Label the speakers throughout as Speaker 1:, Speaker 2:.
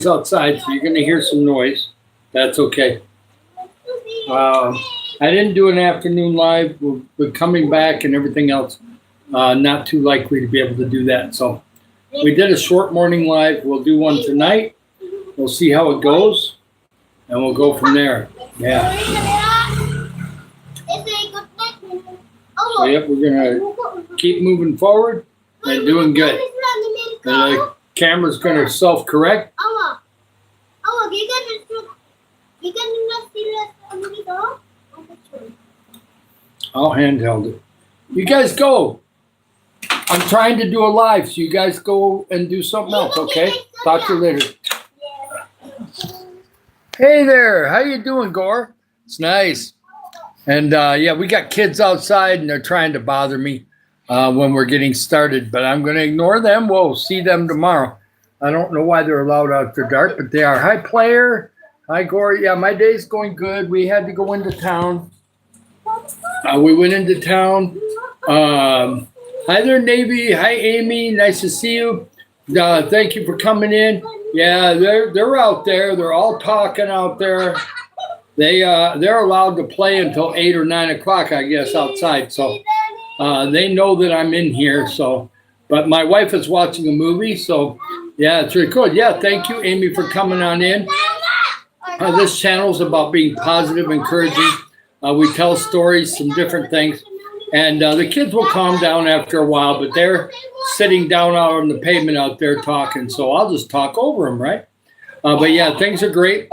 Speaker 1: outside, so you're going to hear some noise. That's okay. I didn't do an afternoon live. We're coming back and everything else. Not too likely to be able to do that. So we did a short morning live. We'll do one tonight. We'll see how it goes, and we'll go from there. Yeah. So, yep, we're going to keep moving forward and doing good. And the camera's going to self-correct. I'll handheld it. You guys go. I'm trying to do a live, so you guys go and do something else, okay? Talk to you later. Hey there. How you doing, Gore? It's nice. And, yeah, we got kids outside, and they're trying to bother me when we're getting started. But I'm going to ignore them. We'll see them tomorrow. I don't know why they're allowed after dark, but they are. Hi, Player. Hi, Gore. Yeah, my day's going good. We had to go into town. We went into town. Hi there, Navy. Hi, Amy. Nice to see you. Thank you for coming in. Yeah, they're out there. They're all talking out there. They're allowed to play until 8 or 9 o'clock, I guess, outside. So they know that I'm in here. So, but my wife is watching a movie. So yeah, it's really cool. Yeah, thank you, Amy, for coming on in. This channel is about being positive, encouraging. We tell stories, some different things. And the kids will calm down after a while, but they're sitting down out on the pavement out there talking. So I'll just talk over them, right? But yeah, things are great.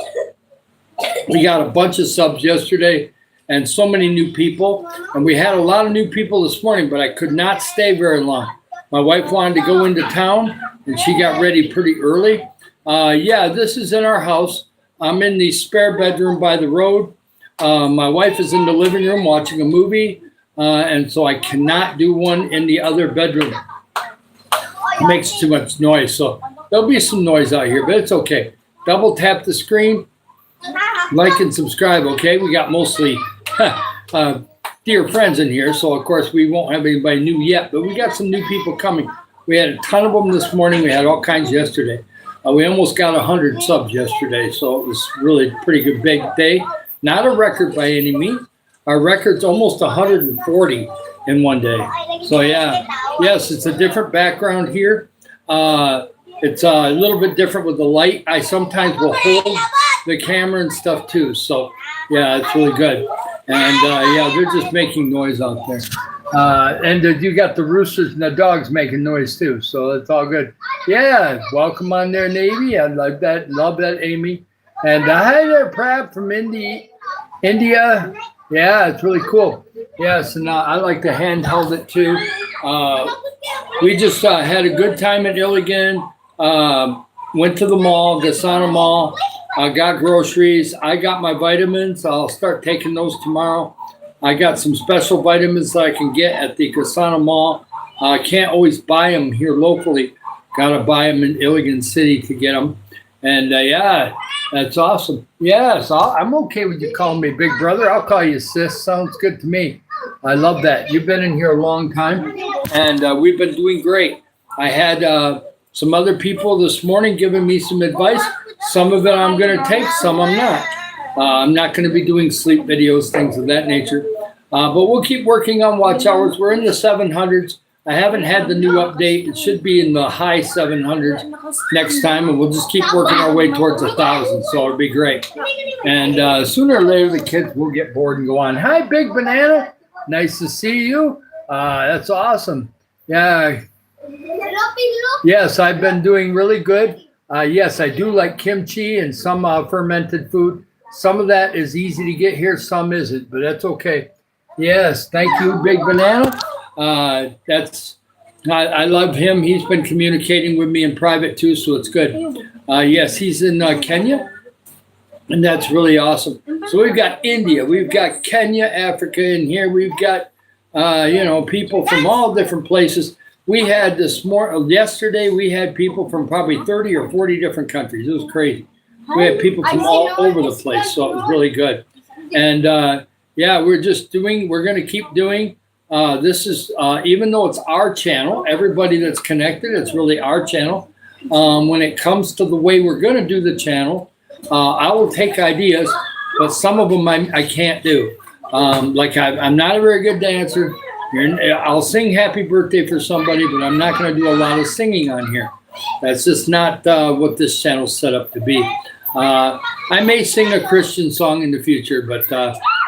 Speaker 1: We got a bunch of subs yesterday and so many new people. And we had a lot of new people this morning, but I could not stay very long. My wife wanted to go into town, and she got ready pretty early. Yeah, this is in our house. I'm in the spare bedroom by the road. My wife is in the living room watching a movie, and so I cannot do one in the other bedroom. It makes too much noise, so there'll be some noise out here, but it's okay. Double tap the screen, like and subscribe, okay? We got mostly dear friends in here, so of course we won't have anybody new yet, but we got some new people coming. We had a ton of them this morning. We had all kinds yesterday. We almost got 100 subs yesterday, so it was really a pretty good big day. Not a record by any means. Our record's almost 140 in one day. So yeah, yes, it's a different background here. It's a little bit different with the light. I sometimes will hold the camera and stuff too. So yeah, it's really good. And yeah, they're just making noise out there. And you got the roosters and the dogs making noise too. So it's all good. Yeah, welcome on there, Navy. I like that. Love that, Amy. And hi there, Pratt from India. Yeah, it's really cool. Yes, and I like to handheld it too. We just had a good time at Illigan. Went to the mall, Gasana Mall. Got groceries. I got my vitamins. I'll start taking those tomorrow. I got some special vitamins that I can get at the Gasana Mall. I can't always buy them here locally. Got to buy them in Illigan City to get them. And yeah, that's awesome. Yes, I'm okay with you calling me big brother. I'll call you sis. Sounds good to me. I love that. You've been in here a long time, and we've been doing great. I had some other people this morning giving me some advice. Some of it I'm going to take, some I'm not. I'm not going to be doing sleep videos, things of that nature. But we'll keep working on watch hours. We're in the 700s. I haven't had the new update. It should be in the high 700s next time, and we'll just keep working our way towards 1,000, so it'll be great. And sooner or later, the kids will get bored and go on. Hi, Big Banana. Nice to see you. That's awesome. Yeah. Yes, I've been doing really good. Yes, I do like kimchi and some fermented food. Some of that is easy to get here, some isn't, but that's okay. Yes, thank you, Big Banana. I love him. He's been communicating with me in private too, so it's good. Yes, he's in Kenya, and that's really awesome. So we've got India, we've got Kenya, Africa in here. We've got people from all different places. We had yesterday we had people from probably 30 or 40 different countries. It was crazy. We had people from all over the place, so it was really good. And yeah, we're going to keep doing. This is, even though it's our channel, everybody that's connected, it's really our channel. when it comes to the way we're going to do the channel. I will take ideas, but some of them I can't do. I'm not a very good dancer. I'll sing happy birthday for somebody, but I'm not going to do a lot of singing on here. That's just not what this channel's set up to be. I may sing a Christian song in the future, but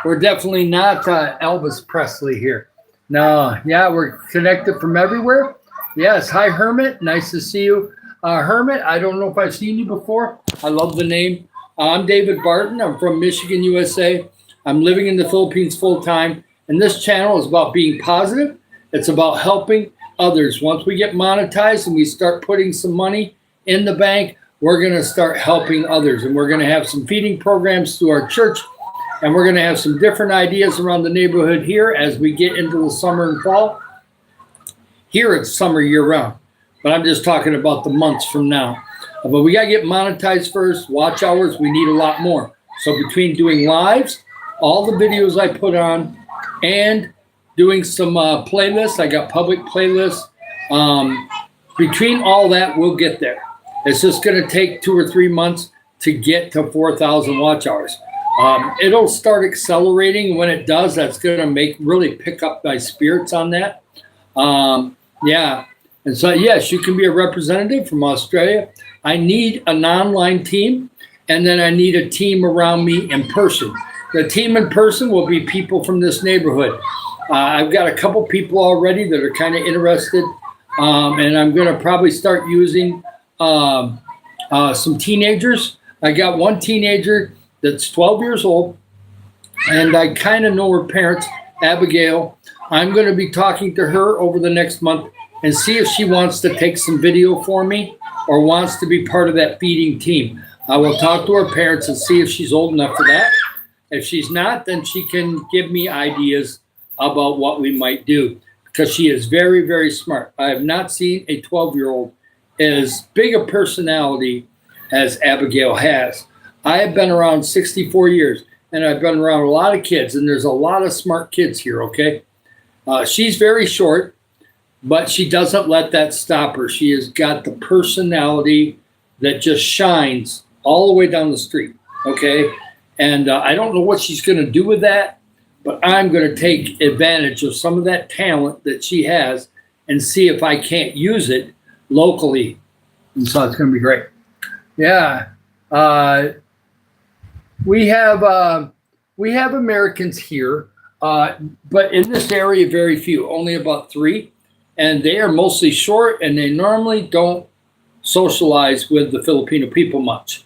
Speaker 1: we're definitely not Elvis Presley here. No, yeah, we're connected from everywhere. Yes, hi, Hermit. Nice to see you. Hermit, I don't know if I've seen you before. I love the name. I'm David Barton. I'm from Michigan, USA. I'm living in the Philippines full time. And this channel is about being positive. It's about helping others. Once we get monetized and we start putting some money in the bank, we're going to start helping others. And we're going to have some feeding programs through our church. And we're going to have some different ideas around the neighborhood here as we get into the summer and fall. Here it's summer year round. But I'm just talking about the months from now. But we got to get monetized first. Watch hours, we need a lot more. So between doing lives, all the videos I put on, and doing some playlists, I got public playlists. Between all that, we'll get there. It's just going to take 2 or 3 months to get to 4,000 watch hours. It'll start accelerating. When it does, that's going to really pick up my spirits on that. Yeah. And so, yes, you can be a representative from Australia. I need an online team, and then I need a team around me in person. The team in person will be people from this neighborhood. I've got a couple people already that are kind of interested, and I'm going to probably start using some teenagers. I got one teenager that's 12 years old, and I kind of know her parents, Abigail. I'm going to be talking to her over the next month and see if she wants to take some video for me or wants to be part of that feeding team. I will talk to her parents and see if she's old enough for that. If she's not, then she can give me ideas about what we might do, because she is very, very smart. I have not seen a 12-year-old as big a personality as Abigail has. I have been around 64 years, and I've been around a lot of kids, and there's a lot of smart kids here, okay? She's very short, but she doesn't let that stop her. She has got the personality that just shines all the way down the street, okay? And I don't know what she's going to do with that, but I'm going to take advantage of some of that talent that she has and see if I can't use it locally. And so it's going to be great. Yeah. We have Americans here, but in this area, very few, only about 3. And they are mostly short, and they normally don't socialize with the Filipino people much.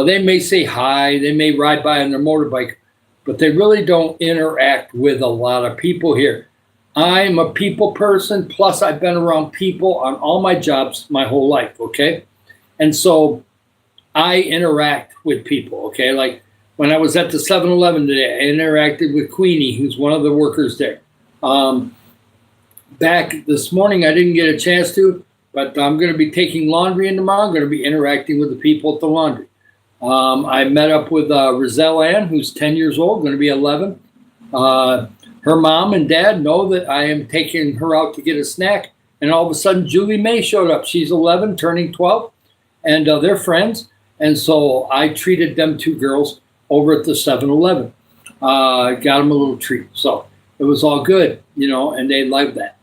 Speaker 1: They may say hi, they may ride by on their motorbike, but they really don't interact with a lot of people here. I'm a people person, plus I've been around people on all my jobs my whole life, okay? And so I interact with people, okay? Like when I was at the 7-Eleven today, I interacted with Queenie, who's one of the workers there. Back this morning, I didn't get a chance to, but I'm going to be taking laundry in tomorrow. I'm going to be interacting with the people at the laundry. I met up with Roselle Ann, who's 10 years old, going to be 11. Her mom and dad know that I am taking her out to get a snack. And all of a sudden, Julie May showed up. She's 11, turning 12, and they're friends. And so I treated them 2 girls over at the 7-Eleven. Got them a little treat. So it was all good, and they liked that.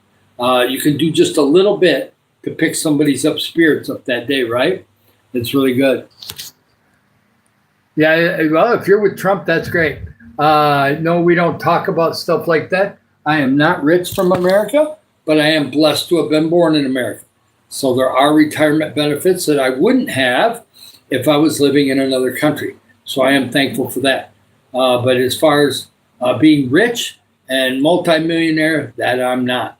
Speaker 1: You can do just a little bit to pick somebody's spirits up that day, right? It's really good. Yeah, well, if you're with Trump, that's great. No, we don't talk about stuff like that. I am not rich from America, but I am blessed to have been born in America. So there are retirement benefits that I wouldn't have if I was living in another country. So I am thankful for that. But as far as being rich and multimillionaire, that I'm not.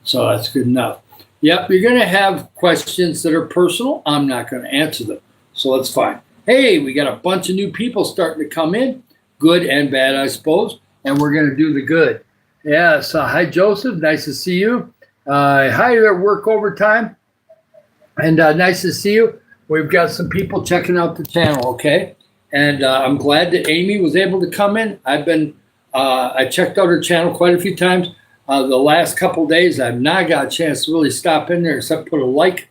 Speaker 1: So that's good enough. Yep, you're going to have questions that are personal. I'm not going to answer them. So that's fine. Hey, we got a bunch of new people starting to come in. Good and bad, I suppose. And we're going to do the good. Yes. Hi, Joseph. Nice to see you. Hi there, work overtime. And nice to see you. We've got some people checking out the channel, okay? And I'm glad that Amy was able to come in. I checked out her channel quite a few times. The last couple days, I've not got a chance to really stop in there except put a like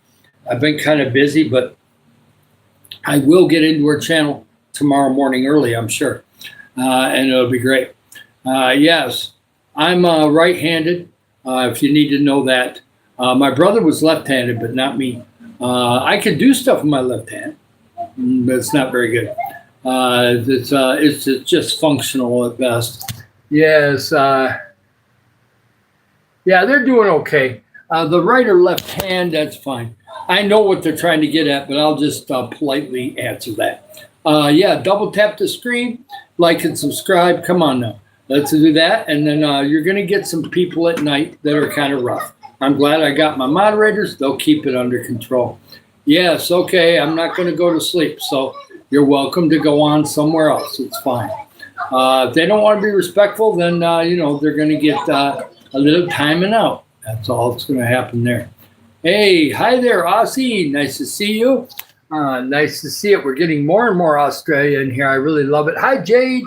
Speaker 1: I've been kind of busy, but I will get into her channel tomorrow morning early, I'm sure, and it'll be great. Yes, I'm right-handed, if you need to know that. My brother was left-handed, but not me. I can do stuff with my left hand, but it's not very good. It's just functional at best. Yes. Yeah, they're doing okay. The right or left hand, that's fine. I know what they're trying to get at, but I'll just politely answer that. Yeah, double tap the screen, like and subscribe. Come on now. Let's do that. And then you're going to get some people at night that are kind of rough. I'm glad I got my moderators. They'll keep it under control. Yes, okay, I'm not going to go to sleep. So you're welcome to go on somewhere else. It's fine. If they don't want to be respectful, then, they're going to get a little timing out. That's all that's going to happen there. Hey, hi there, Aussie. Nice to see you. Nice to see it. We're getting more and more Australia in here. I really love it. Hi, Jade.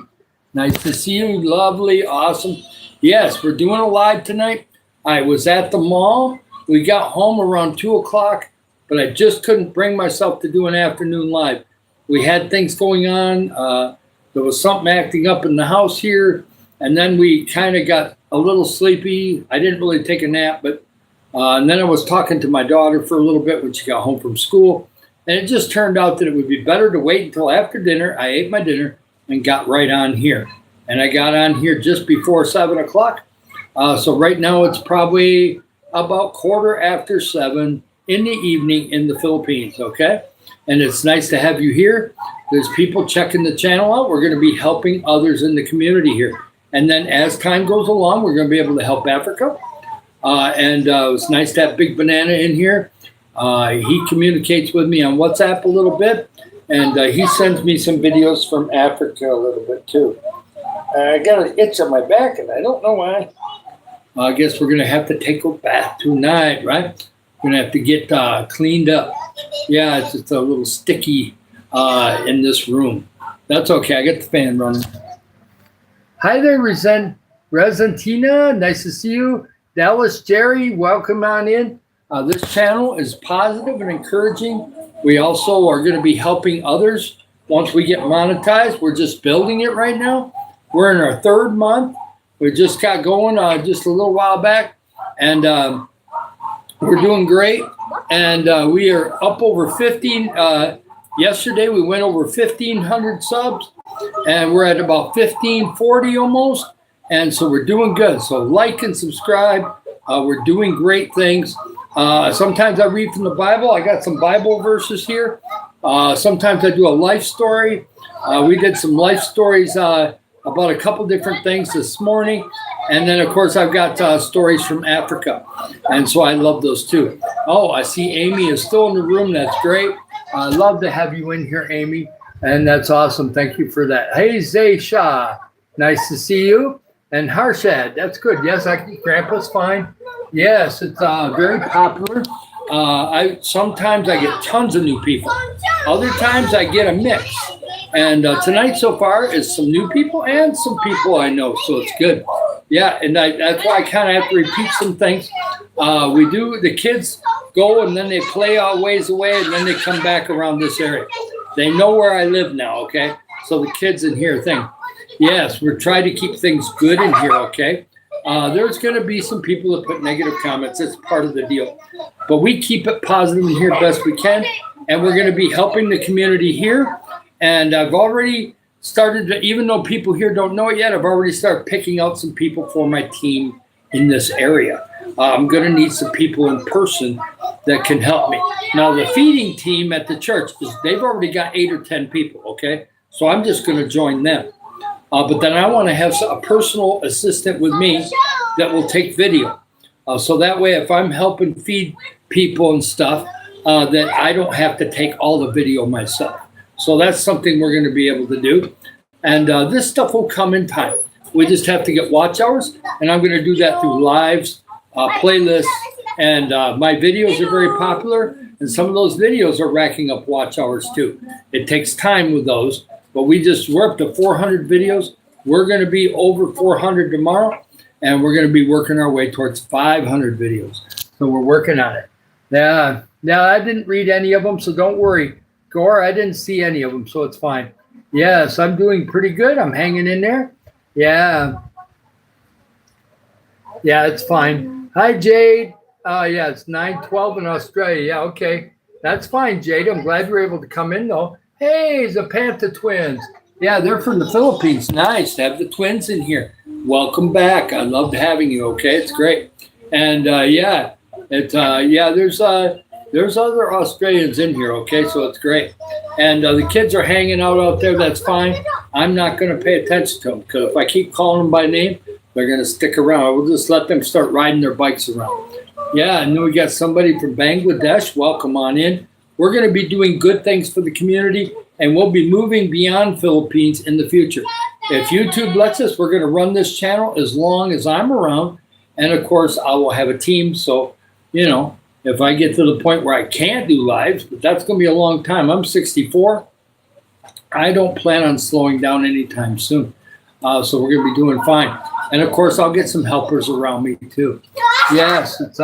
Speaker 1: Nice to see you. Lovely. Awesome. Yes, we're doing a live tonight. I was at the mall. We got home around 2 o'clock, but I just couldn't bring myself to do an afternoon live. We had things going on. There was something acting up in the house here, and then we kind of got a little sleepy. I didn't really take a nap, but and then I was talking to my daughter for a little bit when she got home from school, and it just turned out that it would be better to wait until after dinner. I ate my dinner and got right on here, and I got on here just before 7 o'clock. So right now it's probably about 7:15 in the evening in the Philippines, okay? And it's nice to have you here. There's people checking the channel out. We're going to be helping others in the community here. And then as time goes along, we're going to be able to help Africa. And it was nice to have Big Banana in here. He communicates with me on WhatsApp a little bit. And he sends me some videos from Africa a little bit too. I got an itch on my back and I don't know why. I guess we're going to have to take a bath tonight, right? We're going to have to get cleaned up. Yeah, it's just a little sticky in this room. That's okay. I got the fan running. Hi there, Resentina. Nice to see you. Dallas Jerry, welcome on in. This channel is positive and encouraging. We also are going to be helping others once we get monetized. We're just building it right now. We're in our 3rd month. We just got going just a little while back, and we're doing great. And we are up over 15. Yesterday we went over 1,500 subs, and we're at about 1,540 almost. And so we're doing good. So like and subscribe. We're doing great things. Sometimes I read from the Bible. I got some Bible verses here. Sometimes I do a life story. We did some life stories about a couple different things this morning. And then, of course, I've got stories from Africa. And so I love those too. Oh, I see Amy is still in the room. That's great. I love to have you in here, Amy. And that's awesome. Thank you for that. Hey, Zay Shah. Nice to see you. And Harshad. That's good. Yes, Grandpa's fine. Yes, it's very popular. Sometimes I get tons of new people. Other times I get a mix. And tonight so far is some new people and some people I know, so it's good. Yeah, and that's why I kind of have to repeat some things. The kids go and then they play all ways away and then they come back around this area. They know where I live now, okay? So the kids in here think, yes, we're trying to keep things good in here, okay? There's going to be some people that put negative comments. It's part of the deal. But we keep it positive in here best we can, and we're going to be helping the community here. And I've already started to, even though people here don't know it yet, I've already started picking out some people for my team in this area. I'm going to need some people in person that can help me. Now, the feeding team at the church, they've already got 8 or 10 people, okay? So I'm just going to join them. But then I want to have a personal assistant with me that will take video. So that way, if I'm helping feed people and stuff, that I don't have to take all the video myself. So that's something we're going to be able to do. And this stuff will come in time. We just have to get watch hours. And I'm going to do that through lives, playlists. And my videos are very popular. And some of those videos are racking up watch hours too. It takes time with those. But we're up to 400 videos. We're going to be over 400 tomorrow. And we're going to be working our way towards 500 videos. So we're working on it. Yeah. Now, I didn't read any of them, so don't worry. Gore, I didn't see any of them, so it's fine. Yes, I'm doing pretty good. I'm hanging in there. Yeah, yeah, it's fine. Hi, Jade. Yeah, it's 9:12 in Australia. Yeah, okay. That's fine, Jade. I'm glad you were able to come in, though. Hey, Zapanta twins. Yeah, they're from the Philippines. Nice to have the twins in here. Welcome back. I loved having you. Okay, it's great. And yeah, yeah. There's other Australians in here. Okay, so it's great. And the kids are hanging out there. That's fine. I'm not going to pay attention to them because if I keep calling them by name, they're going to stick around. We'll just let them start riding their bikes around. Yeah, and then we got somebody from Bangladesh. Welcome on in. We're going to be doing good things for the community, and we'll be moving beyond Philippines in the future. If YouTube lets us, we're going to run this channel as long as I'm around. And of course, I will have a team. So, you know, if I get to the point where I can't do lives, but that's going to be a long time. I'm 64. I don't plan on slowing down anytime soon. So we're going to be doing fine. And of course, I'll get some helpers around me too. Yes, it's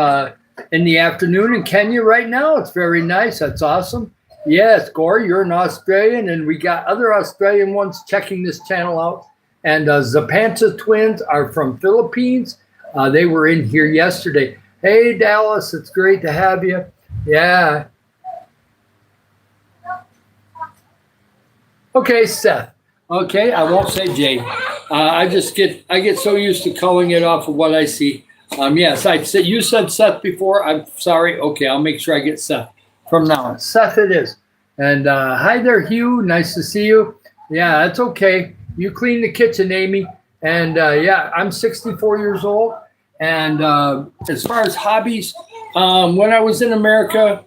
Speaker 1: in the afternoon in Kenya right now. It's very nice. That's awesome. Yes, Gore, you're an Australian, and we got other Australian ones checking this channel out. And Zapanta twins are from Philippines. They were in here yesterday. Hey, Dallas, it's great to have you. Yeah. Okay, Seth. Okay, I won't say Jay. I get so used to calling it off of what I see. Yes, you said Seth before. I'm sorry. Okay, I'll make sure I get Seth from now on. Seth it is. And hi there, Hugh. Nice to see you. Yeah, that's okay. You clean the kitchen, Amy. And yeah, I'm 64 years old. And as far as hobbies, when I was in America,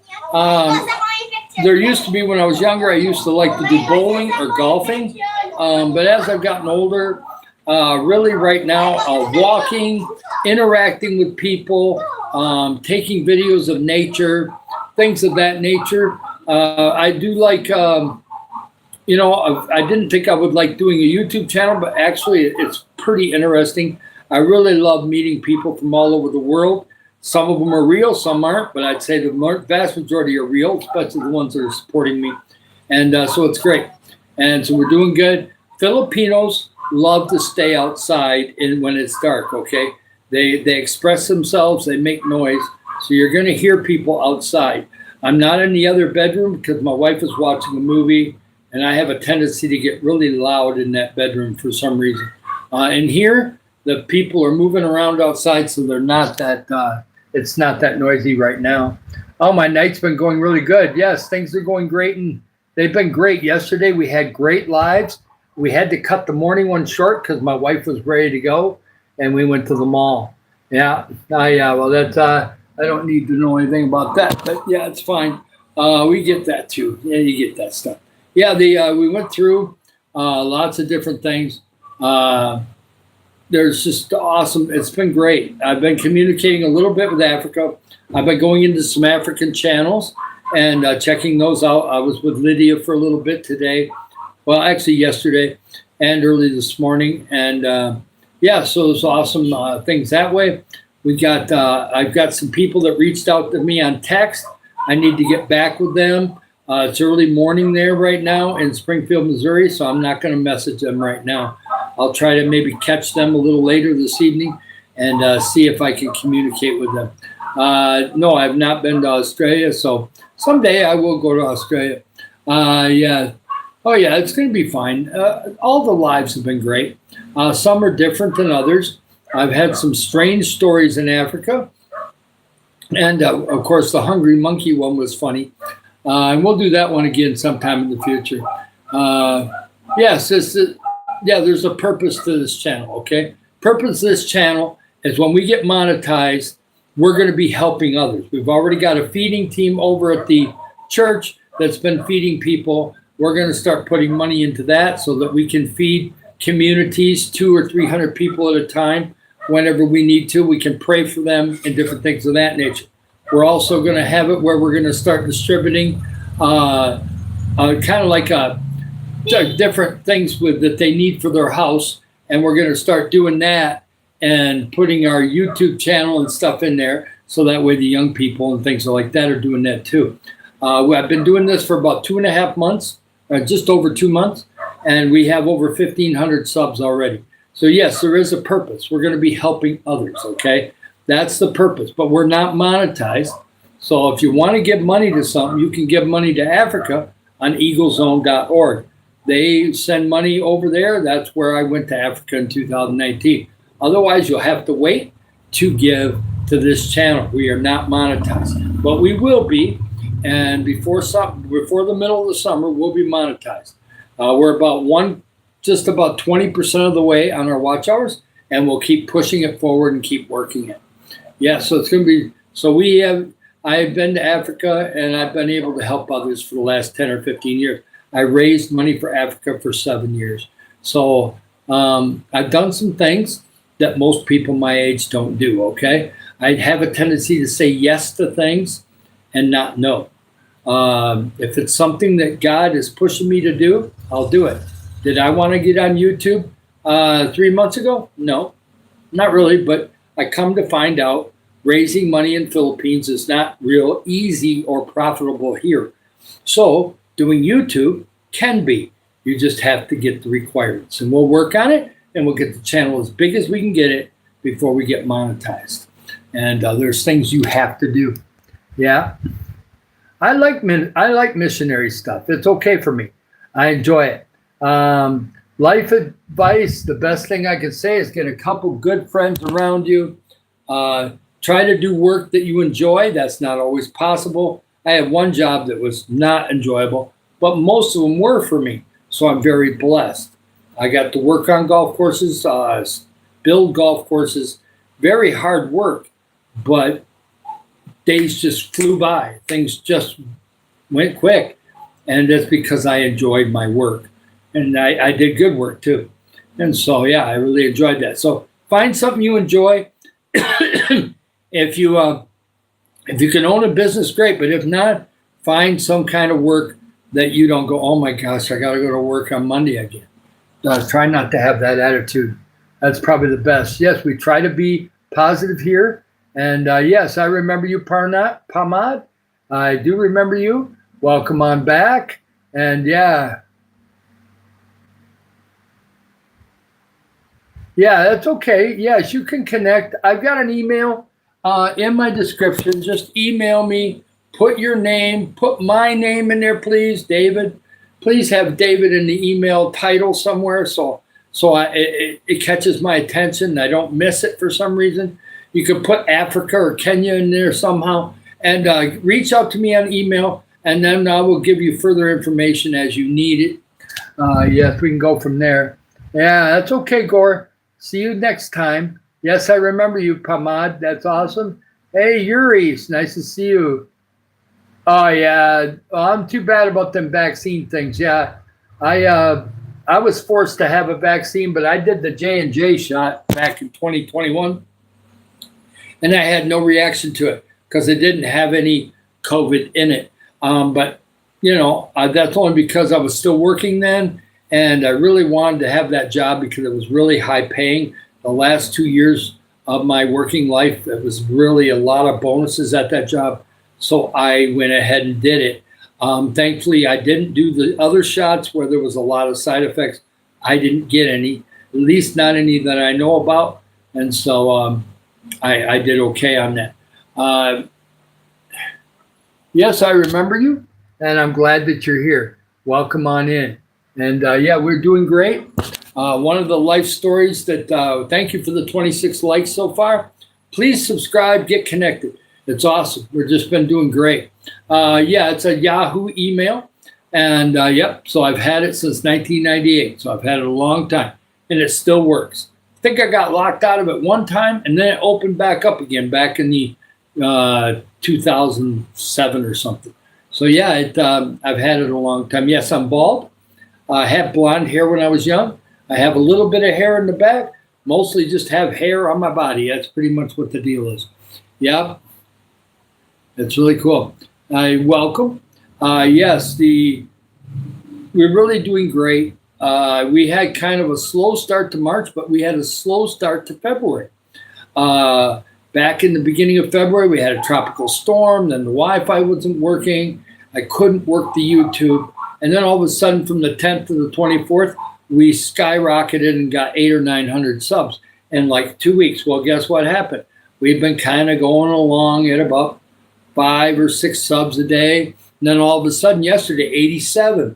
Speaker 1: there used to be, when I was younger, I used to like to do bowling or golfing. But as I've gotten older, really right now, walking, interacting with people, taking videos of nature, things of that nature. I do like, you know, I didn't think I would like doing a YouTube channel, but actually it's pretty interesting. I really love meeting people from all over the world. Some of them are real, some aren't, but I'd say the vast majority are real, especially the ones that are supporting me. And so it's great. And so we're doing good. Filipinos love to stay outside when it's dark, okay? They express themselves, they make noise, so you're going to hear people outside. I'm not in the other bedroom because my wife is watching a movie, and I have a tendency to get really loud in that bedroom for some reason. And here, the people are moving around outside, so they're not that, it's not that noisy right now. Oh, my night's been going really good. Yes, things are going great, and they've been great. Yesterday, we had great lives. We had to cut the morning one short because my wife was ready to go, and we went to the mall. Yeah, yeah. Well, that's I don't need to know anything about that, but yeah, it's fine. We get that too. Yeah, you get that stuff. Yeah, we went through lots of different things. There's just awesome. It's been great. I've been communicating a little bit with Africa. I've been going into some African channels and checking those out. I was with Lydia for a little bit today. Well, actually yesterday and early this morning. And yeah, so it's awesome things that way. I've got some people that reached out to me on text. I need to get back with them. It's early morning there right now in Springfield, Missouri, so I'm not going to message them right now. I'll try to maybe catch them a little later this evening and see if I can communicate with them. No, I've not been to Australia, so someday I will go to Australia. Yeah. Oh, yeah, it's going to be fine. All the lives have been great. Some are different than others. I've had some strange stories in Africa. And, of course, the hungry monkey one was funny. And we'll do that one again sometime in the future. Yes, yeah, there's a purpose to this channel, okay? Purpose of this channel is when we get monetized, we're going to be helping others. We've already got a feeding team over at the church that's been feeding people. We're going to start putting money into that so that we can feed communities, 200 or 300 people at a time. Whenever we need to, we can pray for them and different things of that nature. We're also going to have it where we're going to start distributing kind of like different things that they need for their house. And we're going to start doing that and putting our YouTube channel and stuff in there. So that way the young people and things like that are doing that too. I've been doing this for about 2.5 months, just over 2 months, and we have over 1,500 subs already. So yes, there is a purpose. We're going to be helping others, okay? That's the purpose, but we're not monetized. So if you want to give money to something, you can give money to Africa on eaglezone.org. They send money over there. That's where I went to Africa in 2019. Otherwise, you'll have to wait to give to this channel. We are not monetized, but we will be. And before the middle of the summer, we'll be monetized. We're just about 20% of the way on our watch hours, and we'll keep pushing it forward and keep working it. Yeah, so it's going to be. So I've been to Africa, and I've been able to help others for the last 10 or 15 years. I raised money for Africa for 7 years. So I've done some things that most people my age don't do, okay? I have a tendency to say yes to things and not no. If it's something that God is pushing me to do, I'll do it. Did I want to get on YouTube 3 months ago? No, not really, but I come to find out raising money in Philippines is not real easy or profitable here. So doing YouTube can be. You just have to get the requirements, and we'll work on it, and we'll get the channel as big as we can get it before we get monetized. And there's things you have to do. Yeah, I like missionary stuff. It's okay for me. I enjoy it. Life advice: the best thing I can say is get a couple good friends around you. Try to do work that you enjoy. That's not always possible. I had one job that was not enjoyable, but most of them were for me. So I'm very blessed. I got to work on golf courses, build golf courses, very hard work, but days just flew by. Things just went quick. And that's because I enjoyed my work. And I did good work too. And so, yeah, I really enjoyed that. So find something you enjoy. If you can own a business, great. But if not, find some kind of work that you don't go, oh my gosh, I got to go to work on Monday again. Try not to have that attitude. That's probably the best. Yes, we try to be positive here. And yes, I remember you, Pamad. I do remember you. Welcome on back. And yeah, that's okay. Yes, you can connect. I've got an email in my description. Just email me. Put your name. Put my name in there, please, David. Please have David in the email title somewhere so it catches my attention. I don't miss it for some reason. You could put Africa or Kenya in there somehow. And reach out to me on email, and then I will give you further information as you need it. Yes, we can go from there. Yeah, that's okay, Gore. See you next time. Yes, I remember you, Pamad. That's awesome. Hey, Yuri, it's nice to see you. Oh, yeah. Oh, I'm too bad about them vaccine things. Yeah, I was forced to have a vaccine, but I did the J&J shot back in 2021, and I had no reaction to it because it didn't have any COVID in it. But, that's only because I was still working then, and I really wanted to have that job because it was really high paying. The last 2 years of my working life, it was really a lot of bonuses at that job. So I went ahead and did it. Thankfully, I didn't do the other shots where there was a lot of side effects. I didn't get any, at least not any that I know about. And so I did okay on that. Yes, I remember you, and I'm glad that you're here. Welcome on in. And yeah, we're doing great. One of the life stories that, thank you for the 26 likes so far. Please subscribe, get connected. It's awesome. We've just been doing great. Yeah, it's a Yahoo email. And yep, so I've had it since 1998. So I've had it a long time, and it still works. I think I got locked out of it one time, and then it opened back up again back in the 2007 or something. So yeah, I've had it a long time. Yes, I'm bald. I had blonde hair when I was young. I have a little bit of hair in the back. Mostly just have hair on my body. That's pretty much what the deal is. Yep. It's really cool. Welcome. Yes, we're really doing great. We had kind of a slow start to March, but we had a slow start to February. back in the beginning of February, we had a tropical storm. Then the Wi-Fi wasn't working. I couldn't work the YouTube. And then all of a sudden, from the 10th to the 24th, we skyrocketed and got 800 or 900 subs in like 2 weeks. Well, guess what happened? We've been kind of going along at about 5 or 6 subs a day. And then all of a sudden, yesterday, 87.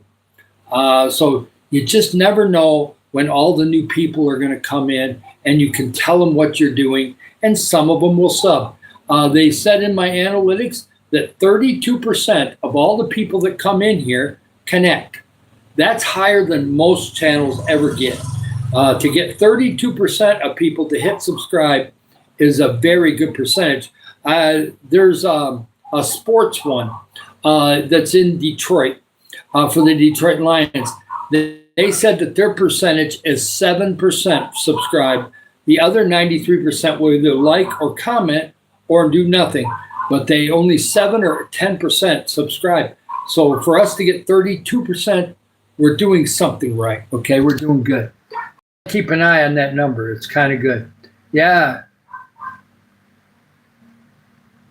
Speaker 1: So you just never know when all the new people are going to come in, and you can tell them what you're doing, and some of them will sub. They said in my analytics that 32% of all the people that come in here connect. That's higher than most channels ever get. To get 32% of people to hit subscribe is a very good percentage. There's a sports one that's in Detroit for the Detroit Lions. They said that their percentage is 7% subscribe. The other 93% will either like or comment or do nothing, but they only 7 or 10% subscribe. So for us to get 32%, we're doing something right. Okay, we're doing good. Keep an eye on that number. It's kind of good. Yeah.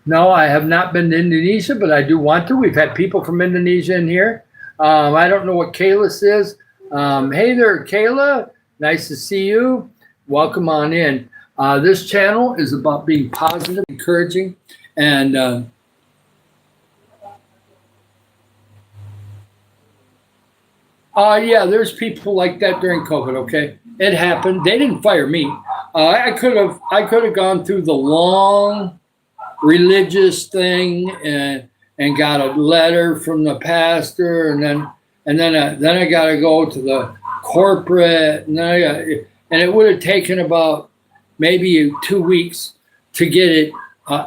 Speaker 1: No, I have not been to Indonesia, but I do want to. We've had people from Indonesia in here. I don't know what Kalis is. Hey there, Kayla. Nice to see you. Welcome on in. This channel is about being positive, encouraging, and yeah, there's people like that during COVID. Okay, it happened. They didn't fire me. I could have gone through the long religious thing and got a letter from the pastor, and then I got to go to the corporate, and it would have taken about maybe 2 weeks to get it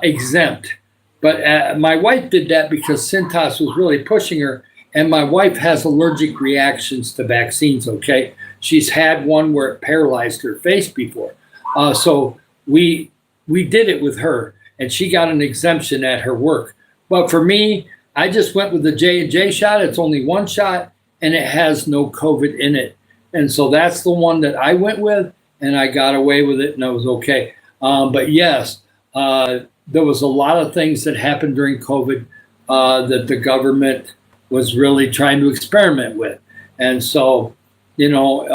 Speaker 1: exempt. But my wife did that because Cintas was really pushing her, and my wife has allergic reactions to vaccines. Okay, she's had one where it paralyzed her face before, so we did it with her, and she got an exemption at her work. But for me, I just went with the J&J shot. It's only one shot, and it has no COVID in it. And so that's the one that I went with, and I got away with it, and I was okay. But yes, there was a lot of things that happened during COVID that the government was really trying to experiment with. And so, you know,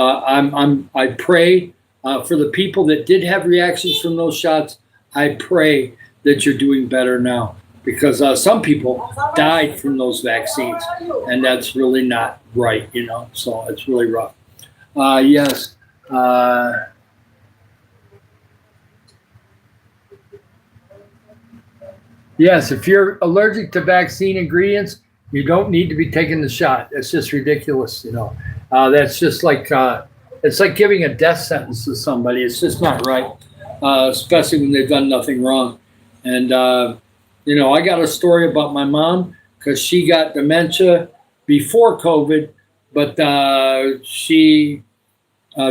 Speaker 1: I pray for the people that did have reactions from those shots. I pray that you're doing better now, because some people died from those vaccines, and that's really not right, you know, so it's really rough. Yes. Yes, if you're allergic to vaccine ingredients, you don't need to be taking the shot. It's just ridiculous, you know. That's just like, it's like giving a death sentence to somebody. It's just not right, especially when they've done nothing wrong. And, you know, I got a story about my mom, because she got dementia before COVID, but she,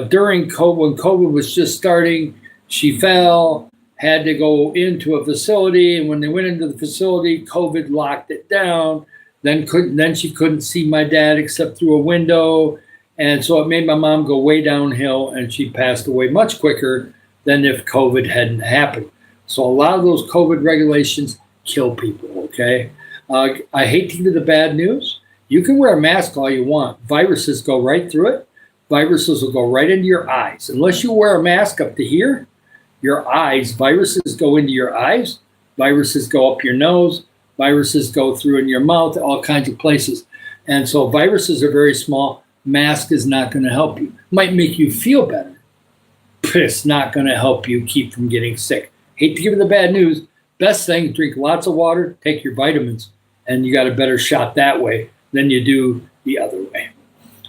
Speaker 1: during COVID, when COVID was just starting, she fell, had to go into a facility, and when they went into the facility, COVID locked it down. Then she couldn't see my dad except through a window, and so it made my mom go way downhill, and she passed away much quicker than if COVID hadn't happened. So a lot of those COVID regulations kill people, okay? I hate to give you the bad news. You can wear a mask all you want. Viruses go right through it. Viruses will go right into your eyes. Unless you wear a mask up to here, your eyes, viruses go into your eyes. Viruses go up your nose. Viruses go through in your mouth, all kinds of places. And so viruses are very small. Mask is not going to help you. Might make you feel better, but it's not going to help you keep from getting sick. Hate to give you the bad news. Best thing, drink lots of water, take your vitamins, and you got a better shot that way than you do the other way.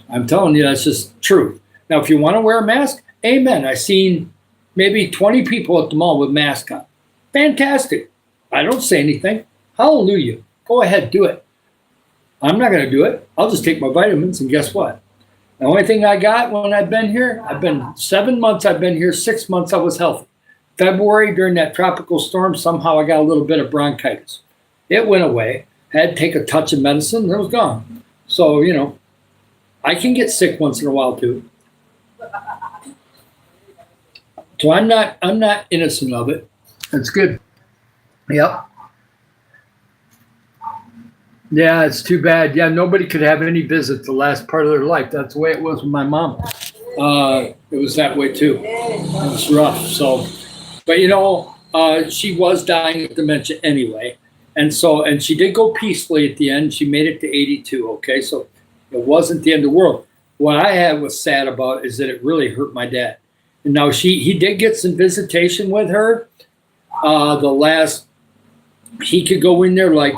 Speaker 1: I'm telling you, that's just truth. Now, if you want to wear a mask, amen. I've seen maybe 20 people at the mall with masks on. Fantastic. I don't say anything. Hallelujah. Go ahead, do it. I'm not going to do it. I'll just take my vitamins, and guess what? The only thing I got when I've been here, I've been 7 months, I've been here 6 months, I was healthy. February, during that tropical storm, somehow I got a little bit of bronchitis. It went away. Had to take a touch of medicine, and it was gone. So, you know, I can get sick once in a while too. So I'm not innocent of it. That's good. Yep. Yeah, it's too bad. Yeah, nobody could have any visits the last part of their life. That's the way it was with my mom. It was that way too. It was rough. So, but she was dying of dementia anyway, and she did go peacefully at the end. She made it to 82. Okay, so it wasn't the end of the world. What I had was sad about is that it really hurt my dad. And now he did get some visitation with her. He could go in there like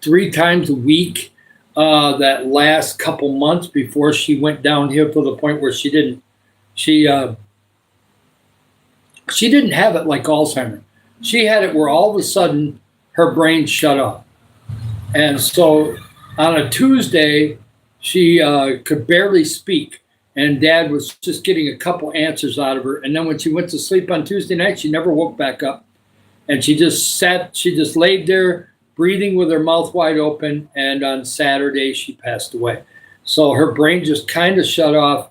Speaker 1: 3 times a week that last couple months before she went downhill to the point where she didn't have it like Alzheimer's. She had it where all of a sudden her brain shut off. And so on a Tuesday, she could barely speak. And Dad was just getting a couple answers out of her. And then when she went to sleep on Tuesday night, she never woke back up. And she just laid there breathing with her mouth wide open. And on Saturday, she passed away. So her brain just kind of shut off.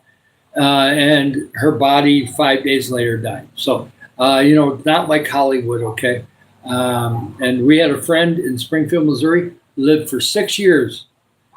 Speaker 1: And her body 5 days later died. So, not like Hollywood, okay? And we had a friend in Springfield, Missouri, lived for 6 years.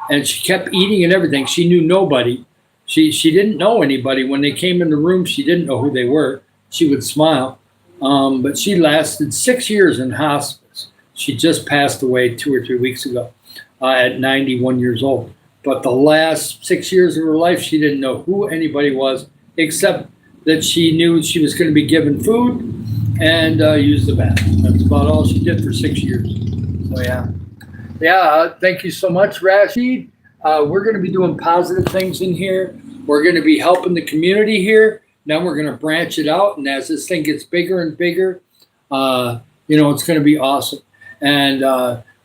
Speaker 1: And she kept eating and everything. She knew nobody. She didn't know anybody. When they came in the room, she didn't know who they were. She would smile. But she lasted 6 years in hospice. She just passed away 2 or 3 weeks ago at 91 years old. But the last 6 years of her life, she didn't know who anybody was, except that she knew she was going to be given food and use the bathroom. That's about all she did for 6 years. So, yeah. Yeah, thank you so much, Rashid. We're going to be doing positive things in here. We're going to be helping the community here. Now we're going to branch it out. And as this thing gets bigger and bigger, it's going to be awesome. And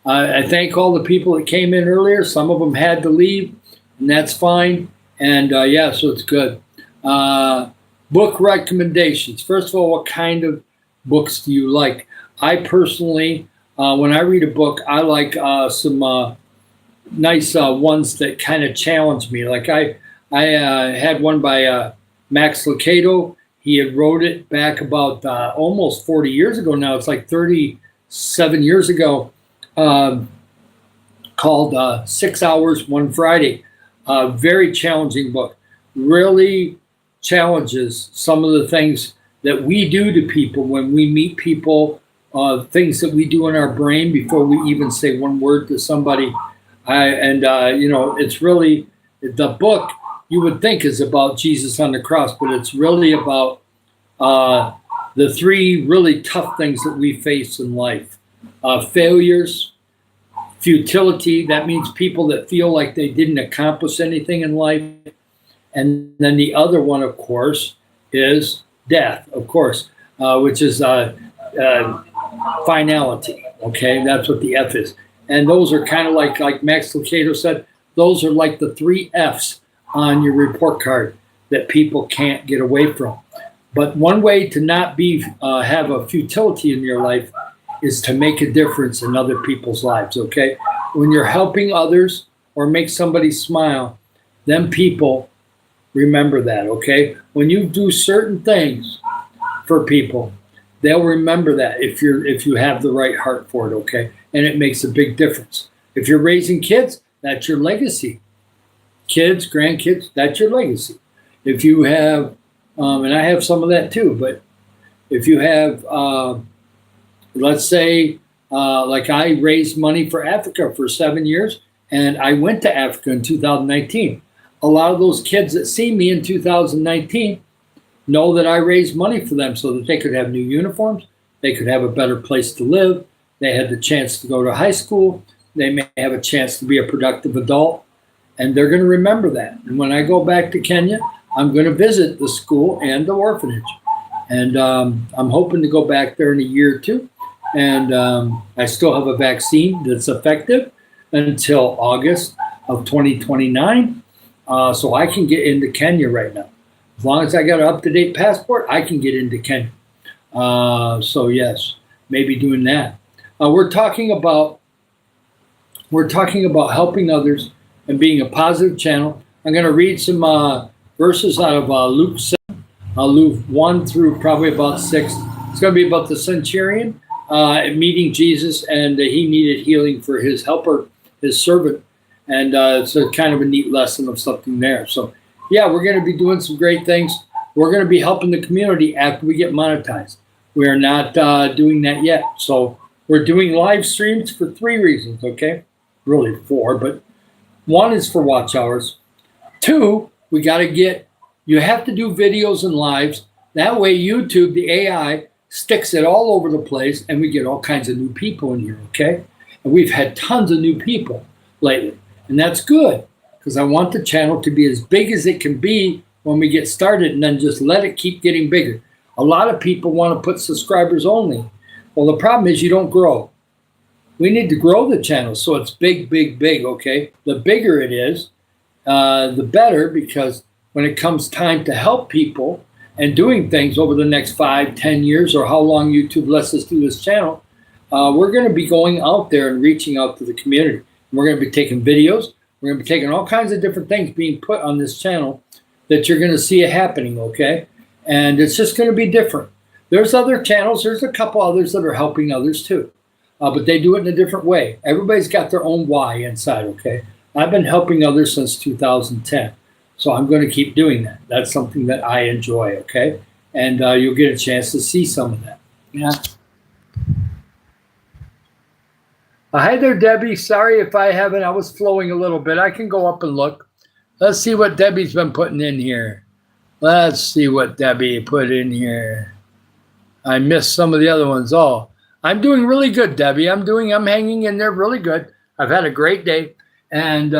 Speaker 1: I thank all the people that came in earlier. Some of them had to leave, and that's fine. And so it's good. Book recommendations. First of all, what kind of books do you like? I personally, when I read a book, I like some nice ones that kind of challenge me. Like I had one by Max Lucado. He had wrote it back about almost 40 years ago now. It's like 37 years ago, called 6 Hours, One Friday. Very challenging book. Really challenges some of the things that we do to people when we meet people, things that we do in our brain before we even say one word to somebody. It's really, the book you would think is about Jesus on the cross, but it's really about the 3 really tough things that we face in life. Failures, futility, that means people that feel like they didn't accomplish anything in life. And then the other one, of course, is death, of course, which is finality. Okay, that's what the F is. And those are kind of like Max Lucado said, those are like the 3 F's on your report card that people can't get away from. But one way to not have a futility in your life is to make a difference in other people's lives, okay? When you're helping others or make somebody smile, then people remember that, okay? When you do certain things for people, they'll remember that if you have the right heart for it, okay? And it makes a big difference. If you're raising kids, that's your legacy. Kids, grandkids, that's your legacy. If you have, and I have some of that too, but if you have, let's say, like I raised money for Africa for 7 years, and I went to Africa in 2019. A lot of those kids that see me in 2019 know that I raised money for them so that they could have new uniforms, they could have a better place to live, they had the chance to go to high school, they may have a chance to be a productive adult, and they're going to remember that. And when I go back to Kenya, I'm going to visit the school and the orphanage. And I'm hoping to go back there in a year or two. And I still have a vaccine that's effective until August of 2029. So I can get into Kenya right now. As long as I got an up-to-date passport, I can get into Kenya. So yes, maybe doing that. We're talking about helping others and being a positive channel. I'm going to read some verses out of Luke 7, Luke 1 through probably about 6. It's going to be about the centurion meeting Jesus, and he needed healing for his helper, his servant. And it's a kind of a neat lesson of something there. So, yeah, we're going to be doing some great things. We're going to be helping the community after we get monetized. We are not doing that yet. So we're doing live streams for 3 reasons, okay? Really 4, but 1 is for watch hours. 2, we got to you have to do videos and lives. That way YouTube, the AI, sticks it all over the place, and we get all kinds of new people in here, okay? And we've had tons of new people lately. And that's good, because I want the channel to be as big as it can be when we get started, and then just let it keep getting bigger. A lot of people want to put subscribers only. Well, the problem is you don't grow. We need to grow the channel so it's big, big, big, okay? The bigger it is, the better, because when it comes time to help people and doing things over the next 5, 10 years, or how long YouTube lets us do this channel, we're going to be going out there and reaching out to the community. We're going to be taking videos. We're going to be taking all kinds of different things being put on this channel that you're going to see it happening, okay? And it's just going to be different. There's other channels. There's a couple others that are helping others too, but they do it in a different way. Everybody's got their own why inside, okay? I've been helping others since 2010, so I'm going to keep doing that. That's something that I enjoy, okay? And you'll get a chance to see some of that. Yeah. Hi there, Debbie. Sorry if I haven't. I was flowing a little bit. I can go up and look. Let's see what Debbie's been putting in here. Let's see what Debbie put in here. I missed some of the other ones. Oh, I'm doing really good, Debbie. I'm hanging in there really good. I've had a great day. And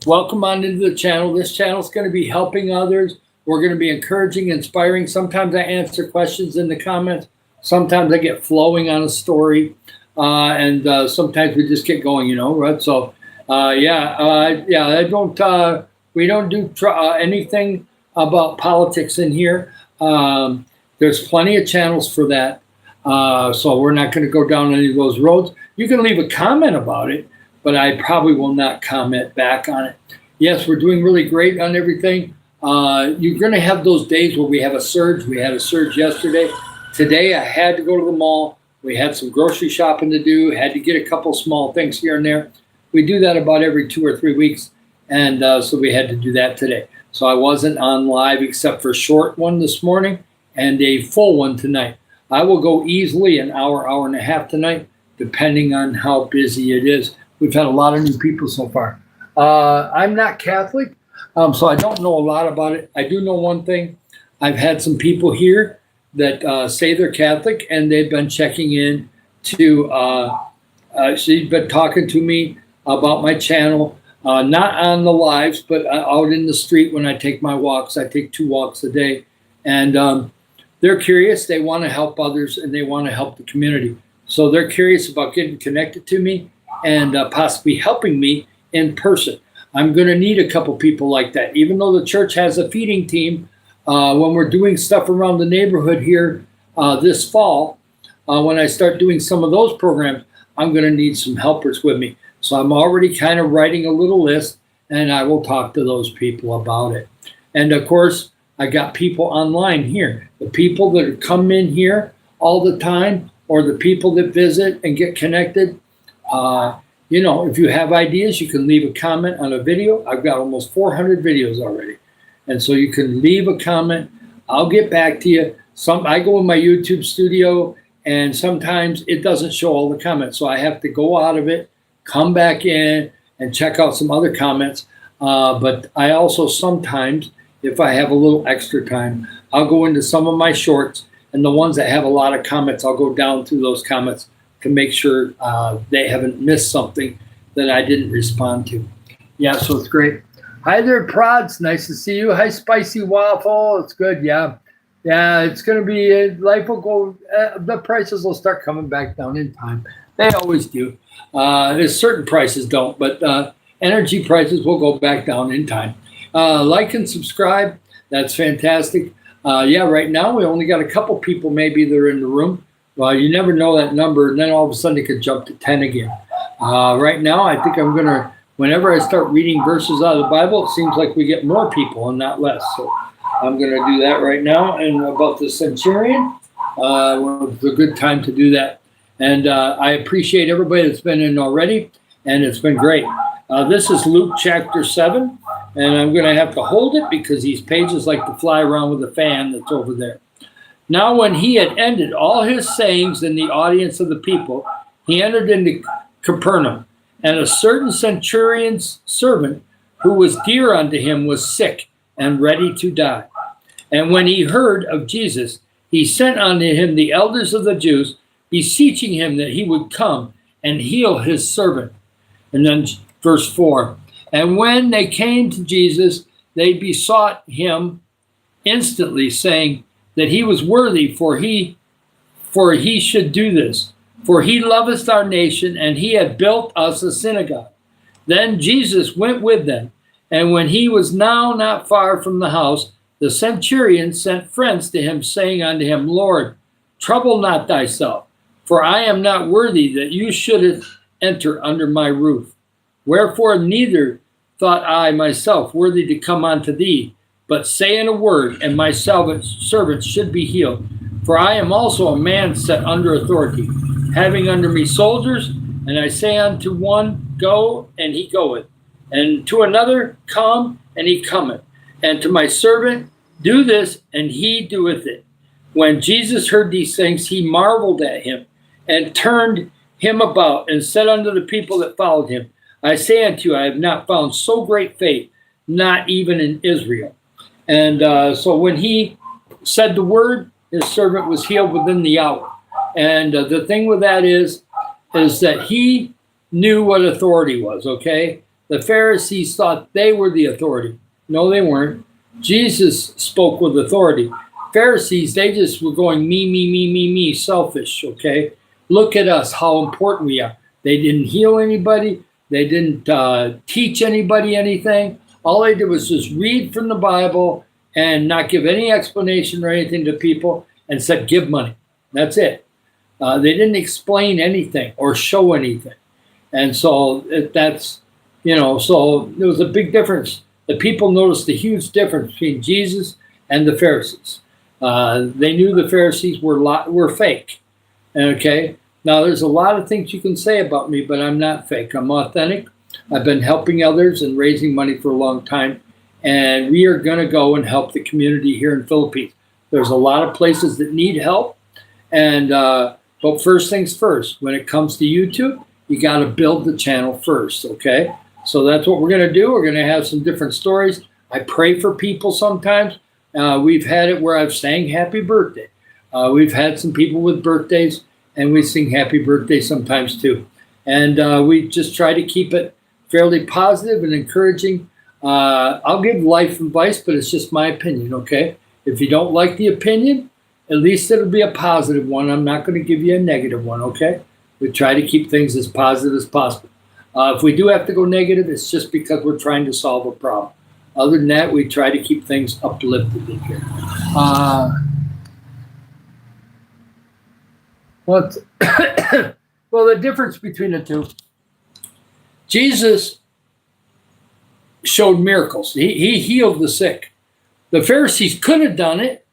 Speaker 1: welcome on into the channel. This channel is going to be helping others. We're going to be encouraging, inspiring. Sometimes I answer questions in the comments. Sometimes I get flowing on a story. And sometimes we just get going, right? So, I don't, we don't do anything about politics in here. There's plenty of channels for that. So we're not going to go down any of those roads. You can leave a comment about it, but I probably will not comment back on it. Yes, we're doing really great on everything. You're going to have those days where we have a surge. We had a surge yesterday. Today I had to go to the mall. We had some grocery shopping to do, had to get a couple small things here and there. We do that about every 2 or 3 weeks, and so we had to do that today. So I wasn't on live except for a short one this morning and a full one tonight. I will go easily an hour, hour and a half tonight, depending on how busy it is. We've had a lot of new people so far. I'm not Catholic, so I don't know a lot about it. I do know one thing. I've had some people here that say they're Catholic, and they've been checking in to, she's been talking to me about my channel, not on the lives, but out in the street when I take my walks. I take 2 walks a day, and they're curious. They want to help others, and they want to help the community. So they're curious about getting connected to me and possibly helping me in person. I'm going to need a couple people like that, even though the church has a feeding team. When we're doing stuff around the neighborhood here this fall, when I start doing some of those programs, I'm going to need some helpers with me. So I'm already kind of writing a little list, and I will talk to those people about it. And of course, I got people online here. The people that come in here all the time, or the people that visit and get connected, if you have ideas, you can leave a comment on a video. I've got almost 400 videos already. And so you can leave a comment. I'll get back to you. I go in my YouTube studio, and sometimes it doesn't show all the comments. So I have to go out of it, come back in, and check out some other comments. But I also sometimes, if I have a little extra time, I'll go into some of my shorts, and the ones that have a lot of comments, I'll go down through those comments to make sure they haven't missed something that I didn't respond to. Yeah, so it's great. Hi there, Prods. Nice to see you. Hi, Spicy Waffle. It's good. Yeah. It's going to be, life will go, the prices will start coming back down in time. They always do. There's certain prices don't, but energy prices will go back down in time. Like and subscribe. That's fantastic. Right now we only got a couple people maybe that are in the room. Well, you never know that number, and then all of a sudden it could jump to 10 again. Right now I think I'm going to, whenever I start reading verses out of the Bible, it seems like we get more people and not less. So I'm going to do that right now. And about the centurion, It's a good time to do that. And I appreciate everybody that's been in already, and it's been great. This is Luke chapter 7, and I'm going to have to hold it because these pages like to fly around with a fan that's over there. Now when he had ended all his sayings in the audience of the people, he entered into Capernaum, and a certain centurion's servant who was dear unto him was sick and ready to die. And when he heard of Jesus, he sent unto him the elders of the Jews, beseeching him that he would come and heal his servant. And then verse 4, and when they came to Jesus, they besought him instantly, saying that he was worthy, for he should do this. For he loveth our nation, and he had built us a synagogue. Then Jesus went with them, and when he was now not far from the house, the centurion sent friends to him, saying unto him, Lord, trouble not thyself, for I am not worthy that you shouldest enter under my roof. Wherefore neither thought I myself worthy to come unto thee, but say in a word, and my servants should be healed. For I am also a man set under authority, having under me soldiers, and I say unto one, Go, and he goeth, and to another, Come, and he cometh, and to my servant, Do this, and he doeth it. When Jesus heard these things, he marveled at him, and turned him about, and said unto the people that followed him, I say unto you, I have not found so great faith, not even in Israel. And so when he said the word, his servant was healed within the hour. And the thing with that is that he knew what authority was, okay? The Pharisees thought they were the authority. No, they weren't. Jesus spoke with authority. Pharisees, they just were going me, selfish, okay? Look at us, how important we are. They didn't heal anybody. They didn't teach anybody anything. All they did was just read from the Bible and not give any explanation or anything to people and said, give money. That's it. They didn't explain anything or show anything. And so that's, so there was a big difference. The people noticed a huge difference between Jesus and the Pharisees. They knew the Pharisees were fake. Okay. Now, there's a lot of things you can say about me, but I'm not fake. I'm authentic. I've been helping others and raising money for a long time. And we are going to go and help the community here in Philippines. There's a lot of places that need help. And but first things first, when it comes to YouTube, you got to build the channel first, okay? So that's what we're going to do. We're going to have some different stories. I pray for people sometimes. We've had it where I've sang happy birthday. We've had some people with birthdays, and we sing happy birthday sometimes too. And we just try to keep it fairly positive and encouraging. I'll give life advice, but it's just my opinion, okay? If you don't like the opinion, at least it'll be a positive one. I'm not going to give you a negative one, okay? We try to keep things as positive as possible. If we do have to go negative, it's just because we're trying to solve a problem. Other than that, we try to keep things uplifted in here. Well, the difference between the two, Jesus showed miracles. He healed the sick. The Pharisees could have done it.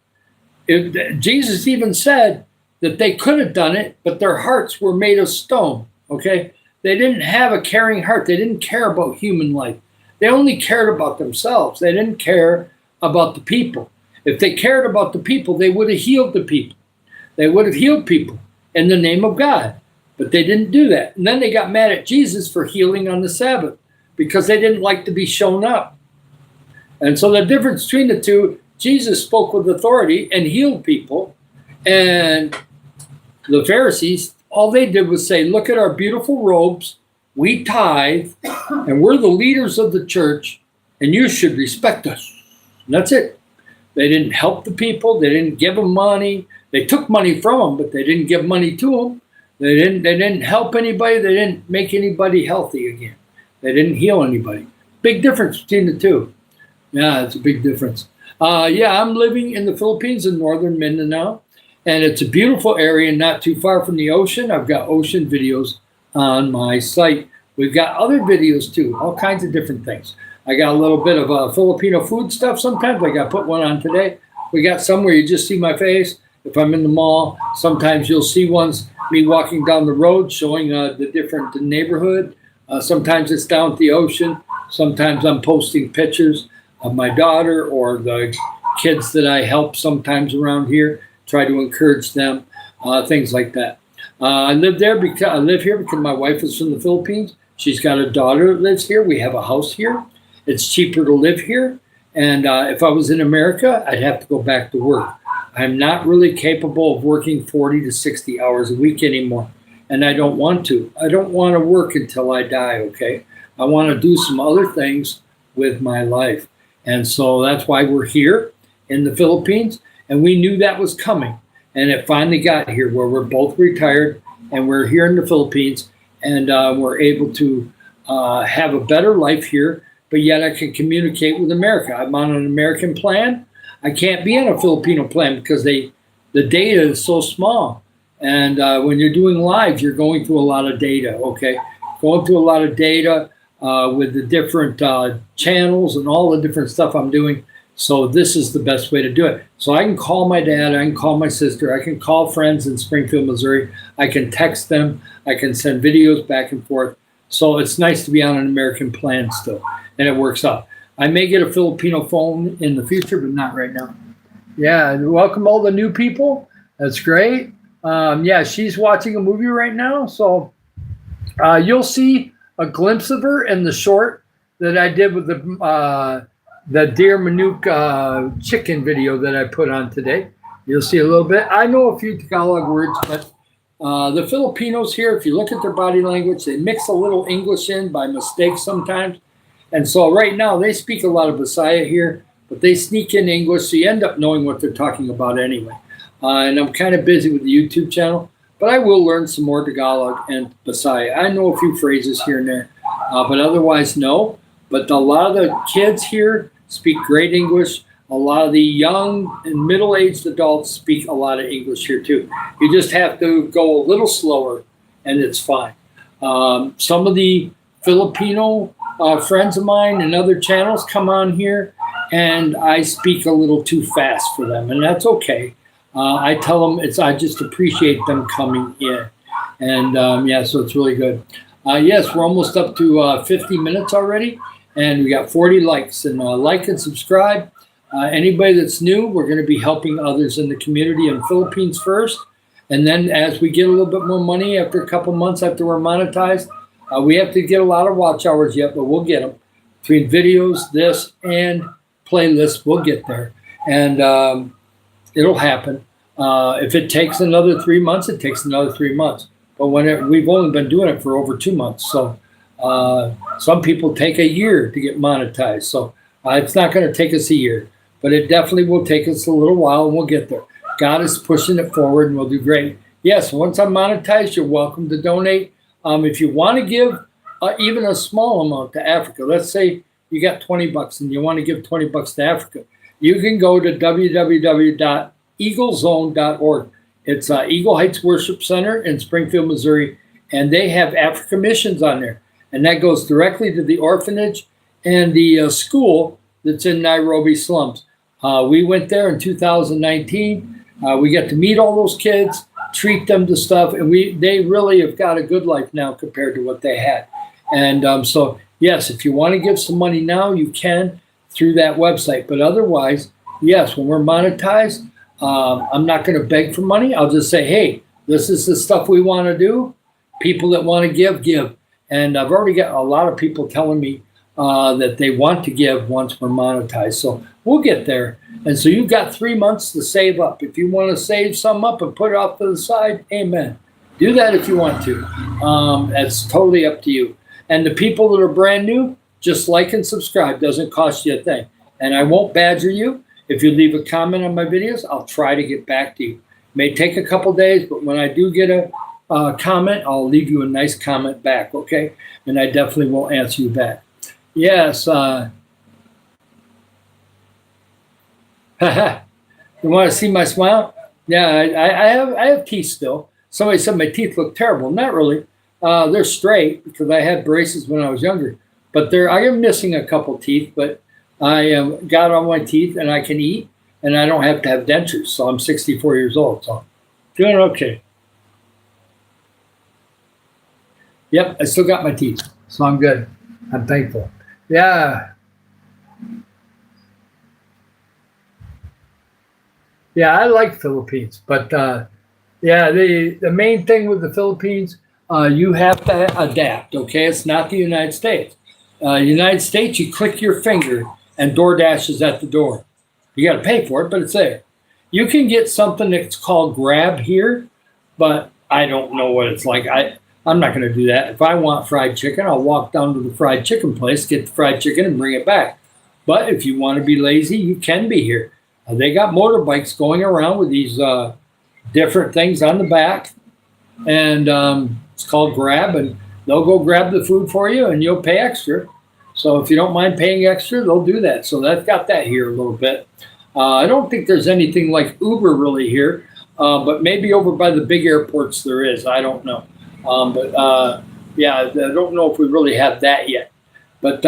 Speaker 1: Jesus even said that they could have done it, but their hearts were made of stone, okay? They didn't have a caring heart. They didn't care about human life. They only cared about themselves. They didn't care about the people. If they cared about the people, they would have healed the people. They would have healed people in the name of God, but they didn't do that. And then they got mad at Jesus for healing on the Sabbath because they didn't like to be shown up. And so the difference between the two, Jesus spoke with authority and healed people. And the Pharisees, all they did was say, look at our beautiful robes. We tithe, and we're the leaders of the church, and you should respect us. And that's it. They didn't help the people. They didn't give them money. They took money from them, but they didn't give money to them. They didn't help anybody. They didn't make anybody healthy again. They didn't heal anybody. Big difference between the two. Yeah, it's a big difference. I'm living in the Philippines in northern Mindanao, and it's a beautiful area not too far from the ocean. I've got ocean videos on my site. We've got other videos too, all kinds of different things. I got a little bit of Filipino food stuff sometimes. Like I put one on today. We got some where you just see my face, If I'm in the mall, sometimes you'll see ones me walking down the road showing the different neighborhood. Sometimes it's down at the ocean. Sometimes I'm posting pictures of my daughter or the kids that I help sometimes around here, try to encourage them, things like that. I live here because my wife is from the Philippines. She's got a daughter that lives here. We have a house here. It's cheaper to live here. And if I was in America, I'd have to go back to work. I'm not really capable of working 40 to 60 hours a week anymore. And I don't want to. I don't want to work until I die, okay? I want to do some other things with my life. And so that's why we're here in the Philippines. And we knew that was coming. And it finally got here where we're both retired and we're here in the Philippines and we're able to have a better life here, but yet I can communicate with America. I'm on an American plan. I can't be on a Filipino plan because the data is so small. And when you're doing live, you're going through a lot of data, okay? Going through a lot of data with the different channels and all the different stuff I'm doing. So this is the best way to do it. So I can call my dad, I can call my sister, I can call friends in Springfield, Missouri. I can text them, I can send videos back and forth. So it's nice to be on an American plan still, and it works out. I may get a Filipino phone in the future, but not right now. Yeah, welcome all the new people. That's great. Yeah, she's watching a movie right now. So you'll see a glimpse of her in the short that I did with the deer Manuk chicken video that I put on today. You'll see a little bit. I know a few Tagalog words, but the Filipinos here, if you look at their body language, they mix a little English in by mistake sometimes. And so right now they speak a lot of Bisaya here, but they sneak in English, so you end up knowing what they're talking about anyway. And I'm kind of busy with the YouTube channel, but I will learn some more Tagalog and Bisaya. I know a few phrases here and there, but otherwise no. But a lot of the kids here speak great English. A lot of the young and middle-aged adults speak a lot of English here too. You just have to go a little slower and it's fine. Some of the Filipino friends of mine and other channels come on here and I speak a little too fast for them, and that's okay. I tell them I just appreciate them coming in. And yeah, so it's really good. Yes, we're almost up to 50 minutes already, and we got 40 likes. And like and subscribe. Anybody that's new, we're going to be helping others in the community in Philippines first. And then as we get a little bit more money after a couple months after we're monetized, we have to get a lot of watch hours yet, but we'll get them. Between videos, this, and playlists, we'll get there. And it'll happen. If it takes another 3 months, it takes another 3 months. But we've only been doing it for over 2 months. So some people take a year to get monetized. So it's not going to take us a year, but it definitely will take us a little while, and we'll get there. God is pushing it forward, and we'll do great. Yes, once I'm monetized, you're welcome to donate. If you want to give even a small amount to Africa, let's say you got $20 and you want to give $20 to Africa, you can go to www.eaglezone.org. It's Eagle Heights Worship Center in Springfield, Missouri, and they have Africa Missions on there. And that goes directly to the orphanage and the school that's in Nairobi slums. We went there in 2019. We got to meet all those kids, treat them to stuff, and they really have got a good life now compared to what they had. And so, yes, if you want to give some money now, you can through that website. But otherwise, yes, when we're monetized, I'm not going to beg for money. I'll just say, hey, this is the stuff we want to do. People that want to give. And I've already got a lot of people telling me that they want to give once we're monetized. So we'll get there. And so you've got 3 months to save up. If you want to save some up and put it off to the side, amen. Do that if you want to. That's totally up to you. And the people that are brand new, just like and subscribe. Doesn't cost you a thing. And I won't badger you. If you leave a comment on my videos, I'll try to get back to you. May take a couple days, but when I do get a comment, I'll leave you a nice comment back, okay? And I definitely will answer you back. Yes. You want to see my smile? Yeah, I have teeth still. Somebody said my teeth look terrible. Not really. They're straight because I had braces when I was younger. But I am missing a couple teeth, but I got all my teeth and I can eat. and I don't have to have dentures. So I'm 64 years old. So doing okay. Yep, I still got my teeth, so I'm good. I'm thankful. Yeah, yeah, I like Philippines, but yeah, the main thing with the Philippines, you have to adapt. Okay, it's not the United States. United States, you click your finger and DoorDash is at the door. You got to pay for it, but it's there. You can get something that's called Grab here, but I don't know what it's like. I'm not going to do that. If I want fried chicken, I'll walk down to the fried chicken place, get the fried chicken, and bring it back. But if you want to be lazy, you can be here. They got motorbikes going around with these different things on the back, and it's called Grab, and they'll go grab the food for you, and you'll pay extra. So if you don't mind paying extra, they'll do that. So they've got that here a little bit. I don't think there's anything like Uber really here, but maybe over by the big airports there is. I don't know. But yeah, I don't know if we really have that yet. But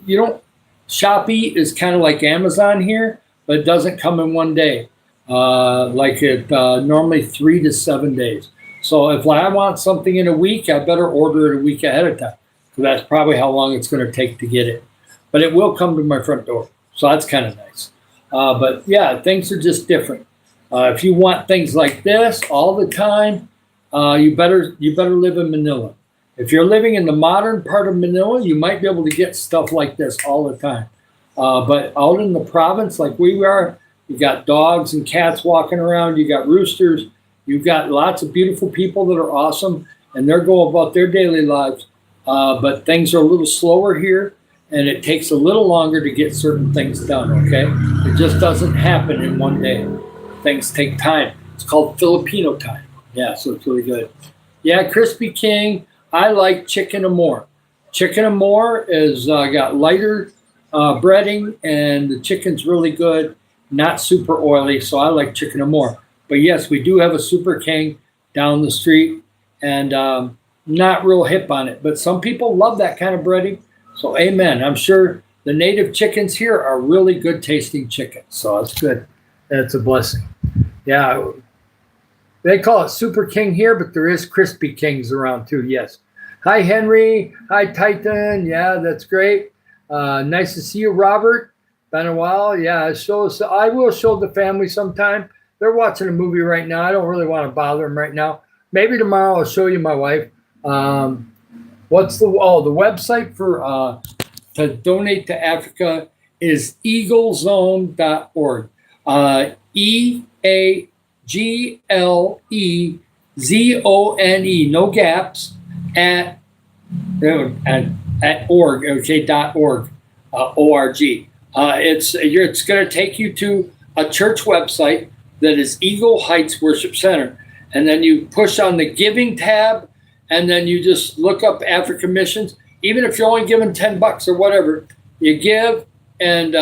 Speaker 1: you don't. Shopee is kind of like Amazon here, but it doesn't come in one day. Like it normally 3 to 7 days. So if I want something in a week, I better order it a week ahead of time, because that's probably how long it's going to take to get it. But it will come to my front door, so that's kind of nice. But yeah, things are just different. If you want things like this all the time, you better live in Manila. If you're living in the modern part of Manila, you might be able to get stuff like this all the time. But out in the province, like we are, you got dogs and cats walking around. You got roosters. You've got lots of beautiful people that are awesome, and they're going about their daily lives. But things are a little slower here, and it takes a little longer to get certain things done, okay? It just doesn't happen in one day. Things take time. It's called Filipino time. Yeah, so it's really good. Yeah, Crispy King, I like Chicken Amore. Chicken Amore is got lighter breading, and the chicken's really good, not super oily, so I like Chicken Amore. But yes, we do have a Super King down the street, and not real hip on it. But some people love that kind of breading, so amen. I'm sure the native chickens here are really good tasting chickens, so it's good. That's a blessing. Yeah, they call it Super King here, but there is Crispy Kings around too, yes. Hi, Henry. Hi, Titan. Yeah, that's great. Nice to see you, Robert. Been a while. Yeah, I will show the family sometime. They're watching a movie right now. I don't really want to bother them right now. Maybe tomorrow I'll show you my wife. What's the website for to donate to Africa is eaglezone.org. EAGLEZONE, no gaps, at org, okay, .org, O-R-G. It's going to take you to a church website that is Eagle Heights Worship Center. And then you push on the giving tab, and then you just look up African missions. Even if you're only giving $10 or whatever, you give, and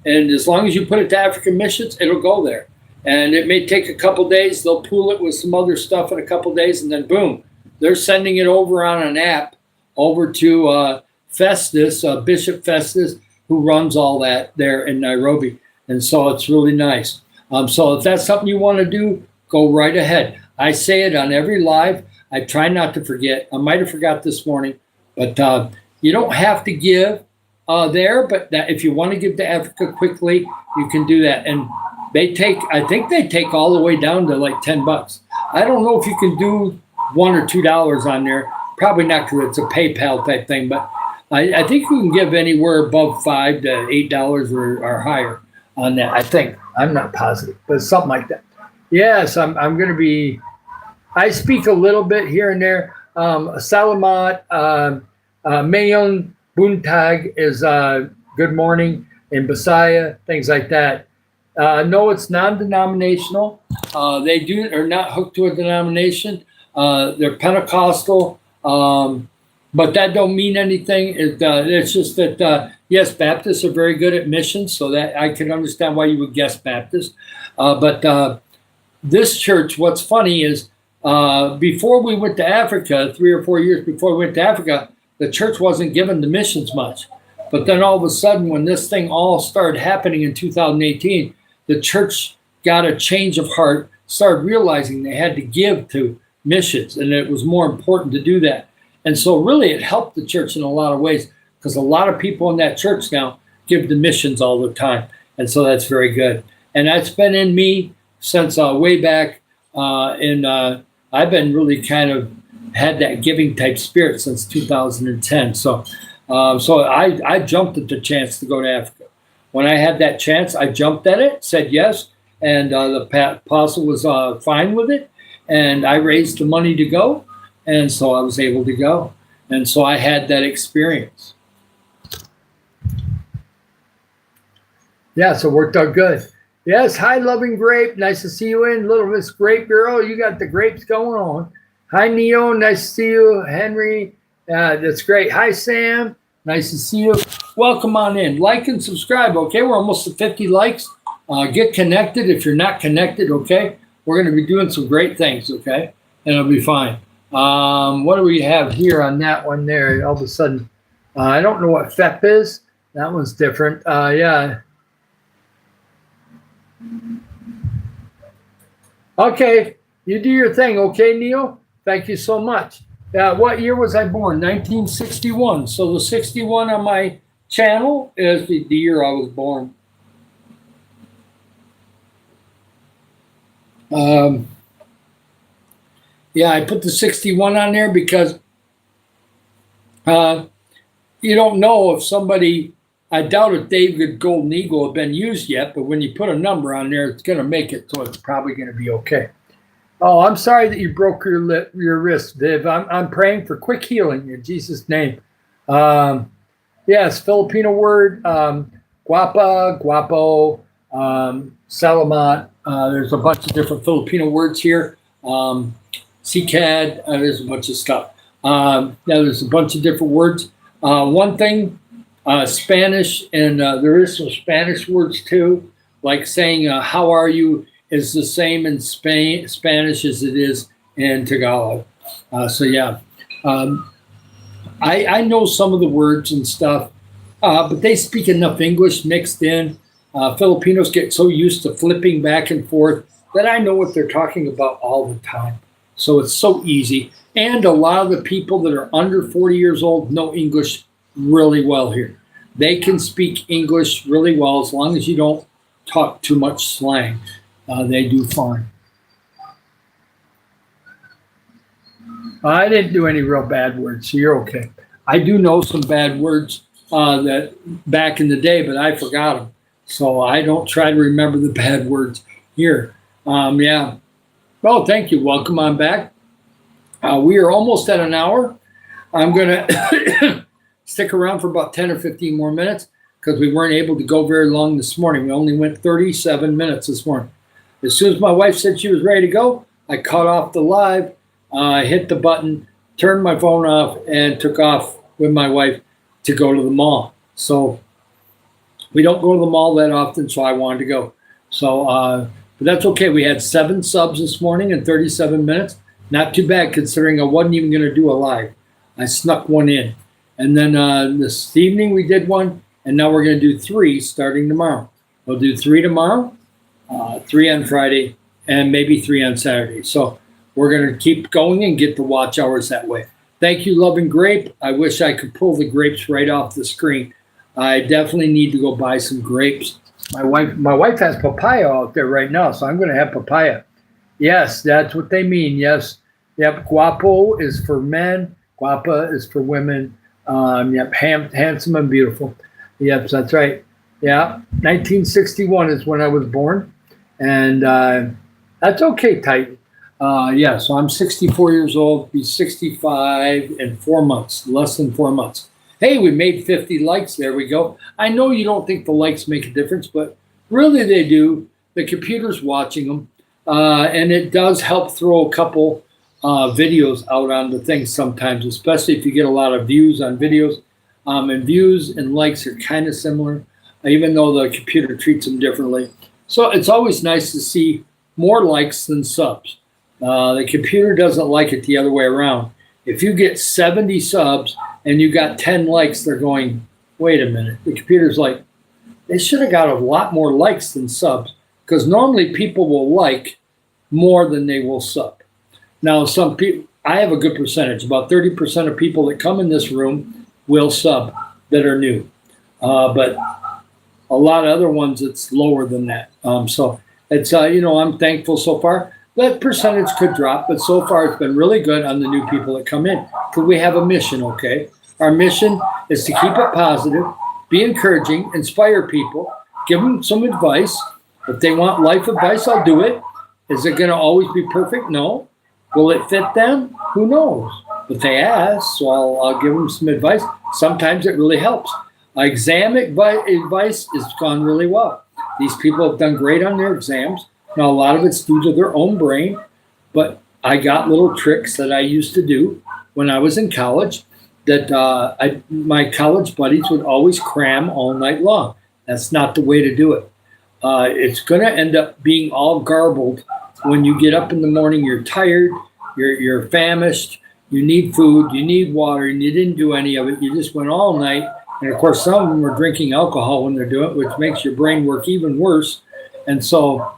Speaker 1: as long as you put it to African missions, it'll go there. And it may take a couple days. They'll pool it with some other stuff in a couple days, and then boom, they're sending it over on an app over to Festus, Bishop Festus, who runs all that there in Nairobi. And so it's really nice. So if that's something you want to do, go right ahead. I say it on every live. I try not to forget. I might have forgot this morning, but you don't have to give there. But if you want to give to Africa quickly, you can do that. And I think they take all the way down to like $10. I don't know if you can do $1 or $2 on there. Probably not, because it's a PayPal type thing. But I think you can give anywhere above $5 to $8 or higher on that. I think. I'm not positive, but something like that. Yes, I'm going to be. I speak a little bit here and there. Salamat, Mayong Buntag is good morning in Bisaya, things like that. No, it's non-denominational. They are not hooked to a denomination. They're Pentecostal, but that don't mean anything. It's just that, yes, Baptists are very good at missions, so that I can understand why you would guess Baptist. But this church, what's funny is before we went to Africa, 3 or 4 years before we went to Africa, the church wasn't given to missions much. But then all of a sudden, when this thing all started happening in 2018, the church got a change of heart, started realizing they had to give to missions, and it was more important to do that. And so really it helped the church in a lot of ways, because a lot of people in that church now give to missions all the time. And so that's very good. And that's been in me since way back. I've been really kind of had that giving type spirit since 2010. So I jumped at the chance to go to Africa. When I had that chance, I jumped at it, said yes, and the apostle was fine with it, and I raised the money to go, and so I was able to go. And so I had that experience. Yeah, so it worked out good. Yes, hi, Loving Grape. Nice to see you in. Little Miss Grape Girl, you got the grapes going on. Hi, Neo. Nice to see you. Henry, that's great. Hi, Sam. Nice to see you. Welcome on in. Like and subscribe, okay? We're almost at 50 likes. Get connected if you're not connected, okay? We're going to be doing some great things, okay? And it'll be fine. What do we have here on that one there? All of a sudden, I don't know what FEP is. That one's different. Yeah. Okay, you do your thing, okay, Neil? Thank you so much. What year was I born? 1961. So the 61 on my channel is the year I was born. Yeah, I put the 61 on there because you don't know if somebody, I doubt if David Golden Eagle had been used yet, but when you put a number on there, it's going to make it, so it's probably going to be okay. Oh, I'm sorry that you broke your wrist, Viv. I'm praying for quick healing in Jesus' name. Yes, Filipino word, guapa, guapo, salamat. There's a bunch of different Filipino words here. CCAD, there's a bunch of stuff. Yeah, there's a bunch of different words. One thing, Spanish, and there is some Spanish words too, like saying how are you is the same in Spanish as it is in Tagalog. So yeah, I know some of the words and stuff, but they speak enough English mixed in. Filipinos get so used to flipping back and forth that I know what they're talking about all the time. So it's so easy. And a lot of the people that are under 40 years old know English really well here. They can speak English really well as long as you don't talk too much slang. They do fine. I didn't do any real bad words, so you're okay. I do know some bad words that back in the day, but I forgot them. So I don't try to remember the bad words here. Yeah. Well, thank you. Welcome on back. We are almost at an hour. I'm going to stick around for about 10 or 15 more minutes because we weren't able to go very long this morning. We only went 37 minutes this morning. As soon as my wife said she was ready to go, I cut off the live, hit the button, turned my phone off, and took off with my wife to go to the mall. So we don't go to the mall that often, so I wanted to go. So, but that's okay. We had 7 subs this morning in 37 minutes. Not too bad considering I wasn't even going to do a live. I snuck one in. And then this evening we did one, and now we're going to do 3 starting tomorrow. We'll do 3 tomorrow, 3 on Friday, and maybe 3 on Saturday. So we're going to keep going and get the watch hours that way. Thank you, Loving Grape. I wish I could pull the grapes right off the screen. I definitely need to go buy some grapes. My wife has papaya out there right now, so I'm going to have papaya. Yes, that's what they mean. Yes. Yep. Guapo is for men. Guapa is for women. Yep. Handsome and beautiful. Yep. That's right. Yeah. 1961 is when I was born. And that's okay, Titan. Yeah. So I'm 64 years old, be 65 in 4 months, less than 4 months. Hey, we made 50 likes. There we go. I know you don't think the likes make a difference, but really they do. The computer's watching them. And it does help throw a couple videos out onto things sometimes, especially if you get a lot of views on videos. And views and likes are kind of similar, even though the computer treats them differently. So it's always nice to see more likes than subs. The computer doesn't like it the other way around. If you get 70 subs and you got 10 likes, they're going, wait a minute. The computer's like, they should have got a lot more likes than subs. because normally people will like more than they will sub. Now, some people, I have a good percentage. About 30% of people that come in this room will sub that are new. But a lot of other ones, it's lower than that. So it's, I'm thankful so far. That percentage could drop, but so far it's been really good on the new people that come in. Because we have a mission, okay? Our mission is to keep it positive, be encouraging, inspire people, give them some advice. If they want life advice, I'll do it. Is it going to always be perfect? No. Will it fit them? Who knows? But they ask, so I'll give them some advice. Sometimes it really helps. Exam advice has gone really well. These people have done great on their exams. Now, a lot of it's due to their own brain, but I got little tricks that I used to do when I was in college that my college buddies would always cram all night long. That's not the way to do it. It's going to end up being all garbled when you get up in the morning. You're tired, you're famished, you need food, you need water, and you didn't do any of it. You just went all night. And of course, some of them are drinking alcohol when they're doing it, which makes your brain work even worse. And so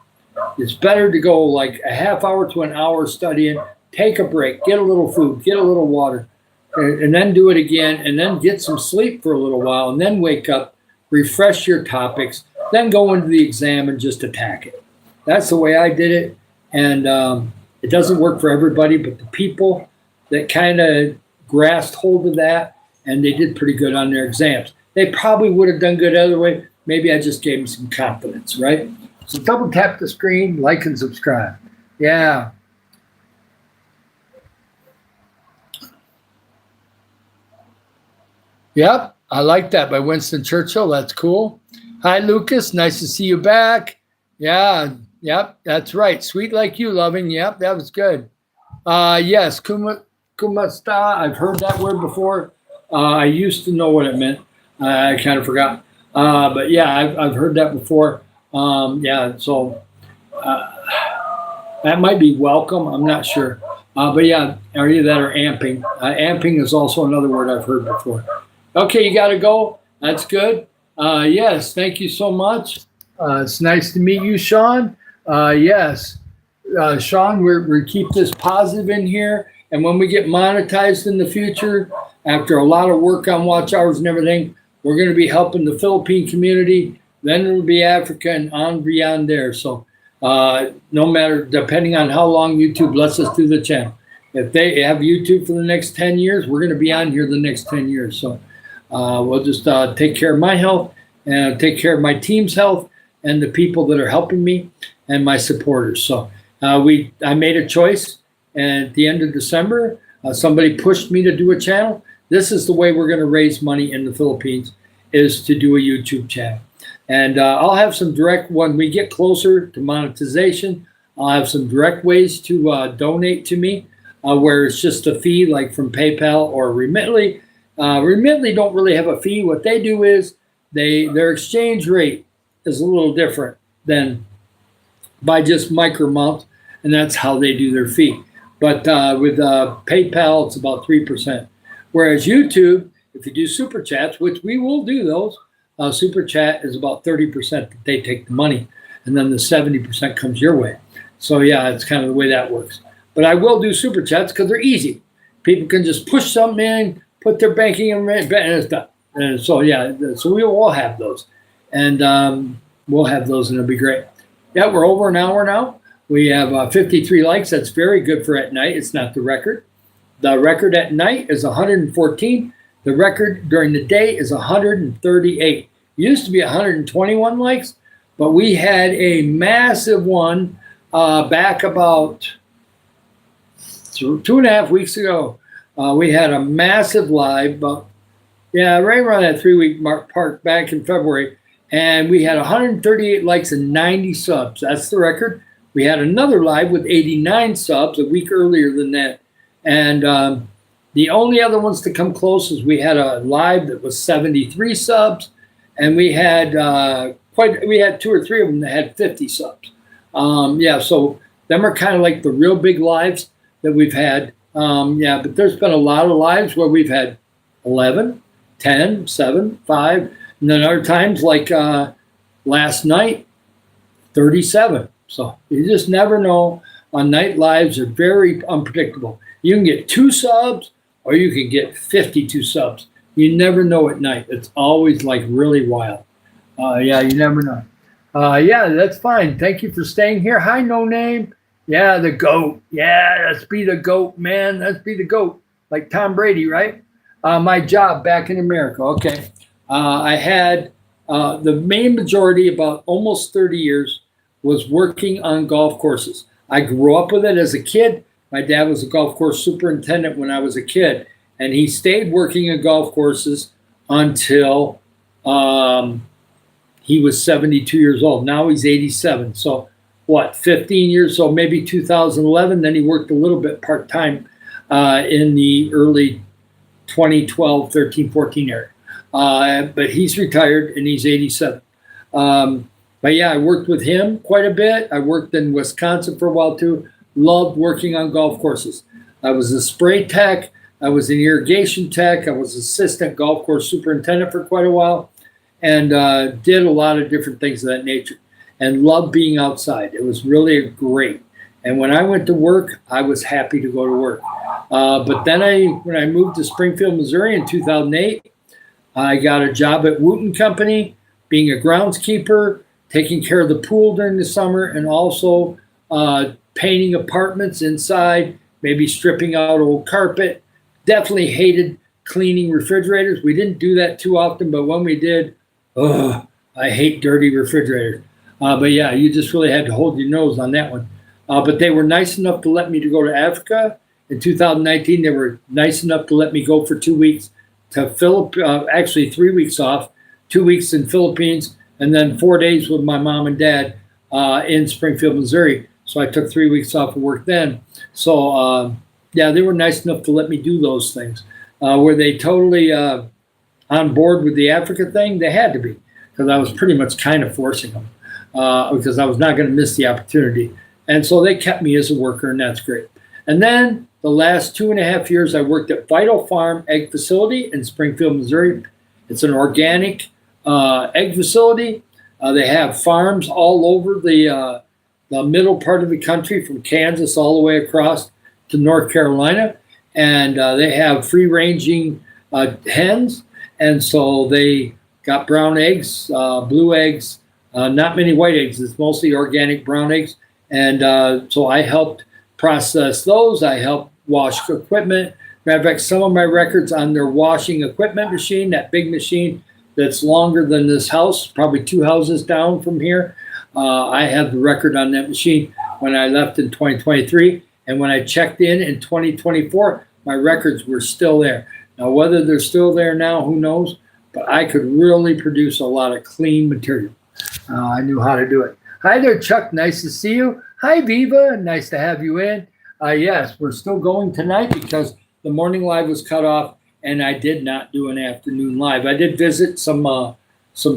Speaker 1: it's better to go like a half hour to an hour studying, take a break, get a little food, get a little water, and then do it again, and then get some sleep for a little while, and then wake up, refresh your topics, then go into the exam and just attack it. That's the way I did it. And it doesn't work for everybody, but the people that kind of grasped hold of that, and they did pretty good on their exams. They probably would have done good other way. Maybe I just gave them some confidence, right? So double tap the screen, like and subscribe. Yeah. Yep, I like that by Winston Churchill. That's cool. Hi, Lucas. Nice to see you back. Yeah, yep, that's right. Sweet like you, loving. Yep, that was good. Yes, kumasta. I've heard that word before. I used to know what it meant. I kind of forgot. But yeah, I've heard that before. So that might be welcome. I'm not sure. But yeah, are you that or amping? Amping is also another word I've heard before. Okay, you got to go. That's good. Yes, thank you so much. It's nice to meet you, Sean. Yes, Sean, we keep this positive in here. And when we get monetized in the future, after a lot of work on watch hours and everything, we're going to be helping the Philippine community. Then it'll be Africa and on beyond there. So no matter, depending on how long YouTube lets us do the channel. If they have YouTube for the next 10 years, we're going to be on here the next 10 years. So we'll just take care of my health and take care of my team's health and the people that are helping me and my supporters. So I made a choice, and at the end of December, somebody pushed me to do a channel. This is the way we're going to raise money in the Philippines, is to do a YouTube channel. And I'll have some direct, when we get closer to monetization, I'll have some direct ways to donate to me, where it's just a fee, like from PayPal or Remitly. Remitly don't really have a fee. What they do is their exchange rate is a little different than by just micro-amount, and that's how they do their fee. But with PayPal, it's about 3%. Whereas YouTube, if you do super chats, which we will do those, super chat is about 30% that they take the money, and then the 70% comes your way. So yeah, it's kind of the way that works. But I will do super chats because they're easy. People can just push something in, put their banking in, and it's done. And so yeah, so we will all have those, and we'll have those, and it'll be great. Yeah, we're over an hour now. We have 53 likes. That's very good for at night. It's not the record. The record at night is 114. The record during the day is 138. It used to be 121 likes, but we had a massive one back about 2.5 weeks ago. We had a massive live, right around that 3-week mark back in February, and we had 138 likes and 90 subs. That's the record. We had another live with 89 subs a week earlier than that. And the only other ones to come close is we had a live that was 73 subs, and we had 2 or 3 of them that had 50 subs. So them are kind of like the real big lives that we've had. But there's been a lot of lives where we've had 11, 10, 7, 5, and then other times like last night, 37. So you just never know. On night lives are very unpredictable. You can get 2 subs or you can get 52 subs. You never know at night. It's always like really wild. Yeah, you never know. Yeah, that's fine. Thank you for staying here. Hi, No Name. Yeah, the GOAT. Yeah, let's be the GOAT, man. Let's be the GOAT. Like Tom Brady, right? My job back in America. Okay. I had the main majority, about almost 30 years, was working on golf courses. I grew up with it as a kid. My dad was a golf course superintendent when I was a kid, and he stayed working at golf courses until he was 72 years old. Now he's 87. So what, 15 years, so maybe 2011. Then he worked a little bit part-time in the early 2012, 13, 14 area. But he's retired and he's 87. But yeah, I worked with him quite a bit. I worked in Wisconsin for a while too. Loved working on golf courses. I was a spray tech. I was an irrigation tech. I was assistant golf course superintendent for quite a while, and did a lot of different things of that nature, and loved being outside. It was really great. And when I went to work, I was happy to go to work. But then when I moved to Springfield, Missouri in 2008, I got a job at Wooten Company, being a groundskeeper, taking care of the pool during the summer, and also painting apartments inside, maybe stripping out old carpet. Definitely hated cleaning refrigerators. We didn't do that too often, but when we did, I hate dirty refrigerators. But yeah, you just really had to hold your nose on that one. But they were nice enough to let me to go to Africa. In 2019, they were nice enough to let me go for 2 weeks to actually 3 weeks off, 2 weeks in Philippines, and then 4 days with my mom and dad in Springfield, Missouri. So I took 3 weeks off of work then. So yeah, they were nice enough to let me do those things. Were they totally on board with the Africa thing? They had to be, because I was pretty much kind of forcing them, because I was not going to miss the opportunity. And so they kept me as a worker, and that's great. And then the last 2.5 years, I worked at Vital Farm Egg Facility in Springfield, Missouri. It's an organic egg facility. They have farms all over the middle part of the country, from Kansas all the way across to North Carolina. And they have free-ranging hens. And so they got brown eggs, blue eggs, not many white eggs. It's mostly organic brown eggs. And so I helped process those. I helped wash equipment. Matter of fact, some of my records on their washing equipment machine, that big machine that's longer than this house, probably 2 houses down from here, I have the record on that machine when I left in 2023. And when I checked in 2024, my records were still there. Now, whether they're still there now, who knows? But I could really produce a lot of clean material. I knew how to do it. Hi there, Chuck. Nice to see you. Hi, Viva. Nice to have you in. Yes, we're still going tonight because the morning live was cut off, and I did not do an afternoon live. I did visit some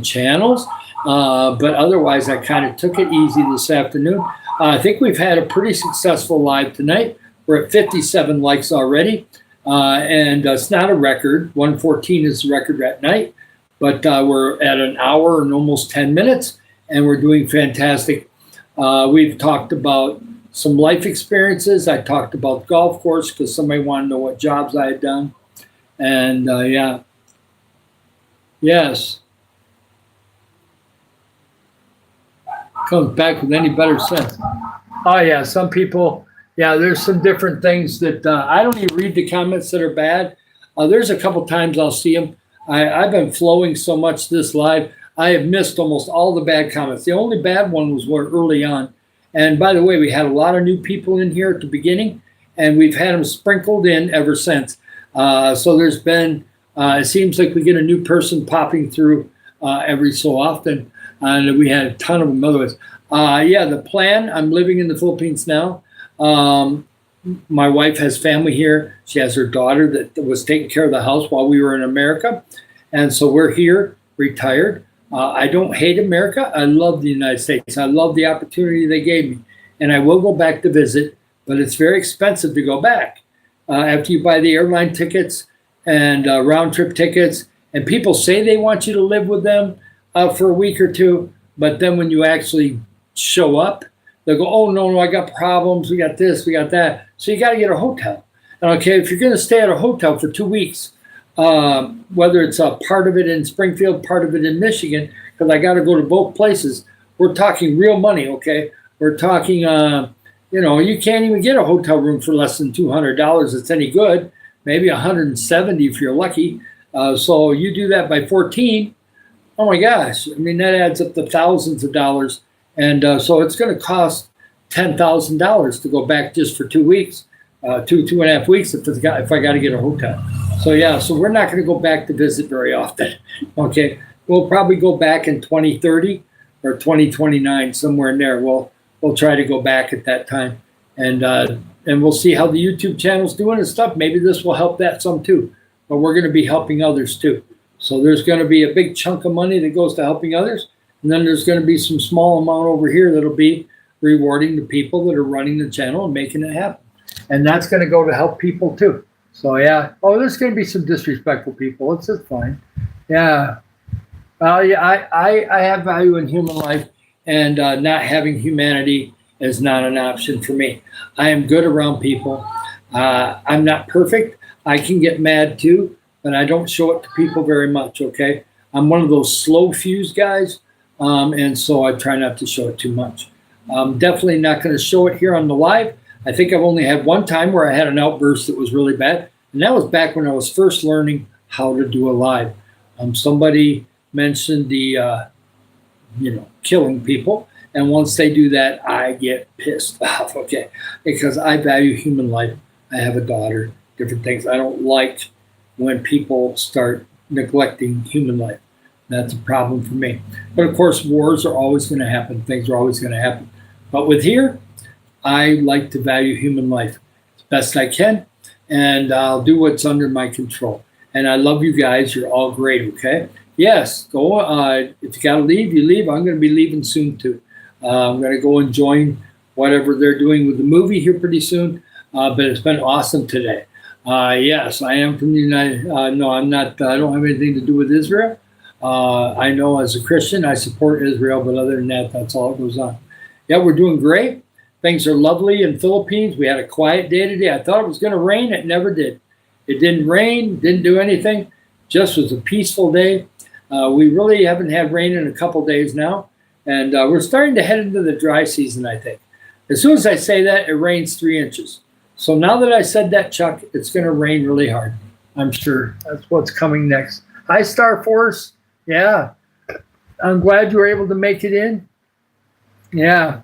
Speaker 1: channels, but otherwise I kind of took it easy this afternoon. I think we've had a pretty successful live tonight. We're at 57 likes already, and it's not a record. 114 is the record at night, but we're at an hour and almost 10 minutes, and we're doing fantastic. We've talked about some life experiences. I talked about golf course because somebody wanted to know what jobs I had done. And yeah, yes. Comes back with any better sense. Oh yeah, some people, yeah, there's some different things that I don't even read the comments that are bad. There's a couple times I'll see them. I've been flowing so much this live. I have missed almost all the bad comments. The only bad one was early on. And by the way, we had a lot of new people in here at the beginning, and we've had them sprinkled in ever since. So there's been, it seems like we get a new person popping through every so often. And we had a ton of them otherwise. Yeah, the plan, I'm living in the Philippines now. My wife has family here. She has her daughter that was taking care of the house while we were in America. And so we're here, retired. I don't hate America. I love the United States. I love the opportunity they gave me. And I will go back to visit, but it's very expensive to go back. After you buy the airline tickets and round trip tickets, and people say they want you to live with them for a week or two, but then when you actually show up. They'll go, oh, no, I got problems. We got this, we got that. So you got to get a hotel. And okay, if you're going to stay at a hotel for 2 weeks, whether it's a part of it in Springfield, part of it in Michigan, because I got to go to both places, we're talking real money, okay? We're talking, you can't even get a hotel room for less than $200 that's any good, maybe $170 if you're lucky. So you do that by 14, oh my gosh, I mean, that adds up to thousands of dollars. And so it's going to cost $10,000 to go back just for 2 weeks, 2.5 weeks if I got to get a hotel. So yeah, so we're not going to go back to visit very often. Okay, we'll probably go back in 2030 or 2029, somewhere in there. We'll try to go back at that time, and we'll see how the YouTube channel's doing and stuff. Maybe this will help that some too. But we're going to be helping others too. So there's going to be a big chunk of money that goes to helping others, and then there's going to be some small amount over here that'll be rewarding the people that are running the channel and making it happen. And that's going to go to help people too. So yeah. Oh, there's going to be some disrespectful people. It's just fine. Yeah. Yeah. I have value in human life, and not having humanity is not an option for me. I am good around people. I'm not perfect. I can get mad too, but I don't show it to people very much. Okay. I'm one of those slow fuse guys, and so I try not to show it too much. I'm definitely not going to show it here on the live. I think I've only had one time where I had an outburst that was really bad, and that was back when I was first learning how to do a live. Somebody mentioned the, killing people, and once they do that, I get pissed off, okay, because I value human life. I have a daughter, different things. I don't like when people start neglecting human life. That's a problem for me. But of course, wars are always going to happen. Things are always going to happen. But with here, I like to value human life as best I can, and I'll do what's under my control. And I love you guys. You're all great, okay? Yes, go. If you got to leave, you leave. I'm going to be leaving soon, too. I'm going to go and join whatever they're doing with the movie here pretty soon. But it's been awesome today. Yes, I am from the United. No, I'm not. I don't have anything to do with Israel. I know as a Christian, I support Israel, but other than that, that's all that goes on. Yeah, we're doing great. Things are lovely in Philippines. We had a quiet day today. I thought it was going to rain. It never did. It didn't rain, didn't do anything. Just was a peaceful day. We really haven't had rain in a couple days now. And we're starting to head into the dry season, I think. As soon as I say that, it rains 3 inches. So now that I said that, Chuck, it's going to rain really hard. I'm sure that's what's coming next. Hi, Star Force. Yeah. I'm glad you were able to make it in. Yeah.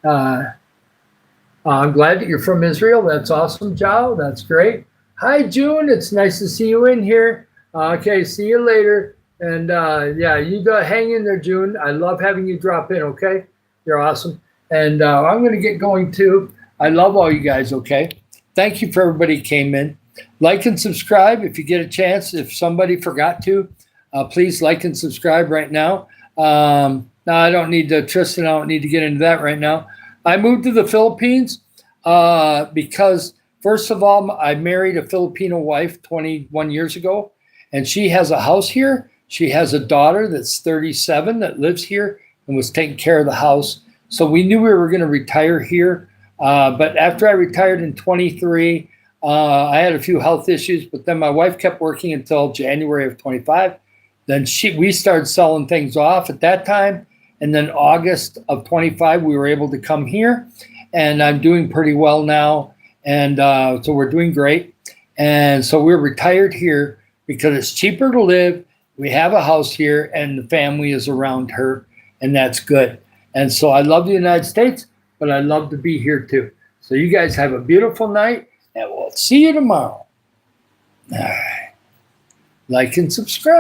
Speaker 1: I'm glad that you're from Israel. That's awesome, Joe. That's great. Hi, June. It's nice to see you in here. Okay, see you later. And yeah, you go hang in there, June. I love having you drop in, okay? You're awesome. And I'm going to get going too. I love all you guys, okay? Thank you for everybody who came in. Like and subscribe if you get a chance. If somebody forgot to, please like and subscribe right now. No, I don't need to, Tristan, I don't need to get into that right now. I moved to the Philippines because, first of all, I married a Filipino wife 21 years ago, and she has a house here. She has a daughter that's 37 that lives here and was taking care of the house. So we knew we were going to retire here. But after I retired in 23, I had a few health issues, but then my wife kept working until January of 25. Then we started selling things off at that time. And then August of 25, we were able to come here, and I'm doing pretty well now. And so we're doing great. And so we're retired here because it's cheaper to live. We have a house here, and the family is around her, and that's good. And so I love the United States, but I love to be here too. So you guys have a beautiful night, and we'll see you tomorrow. All right. Like and subscribe.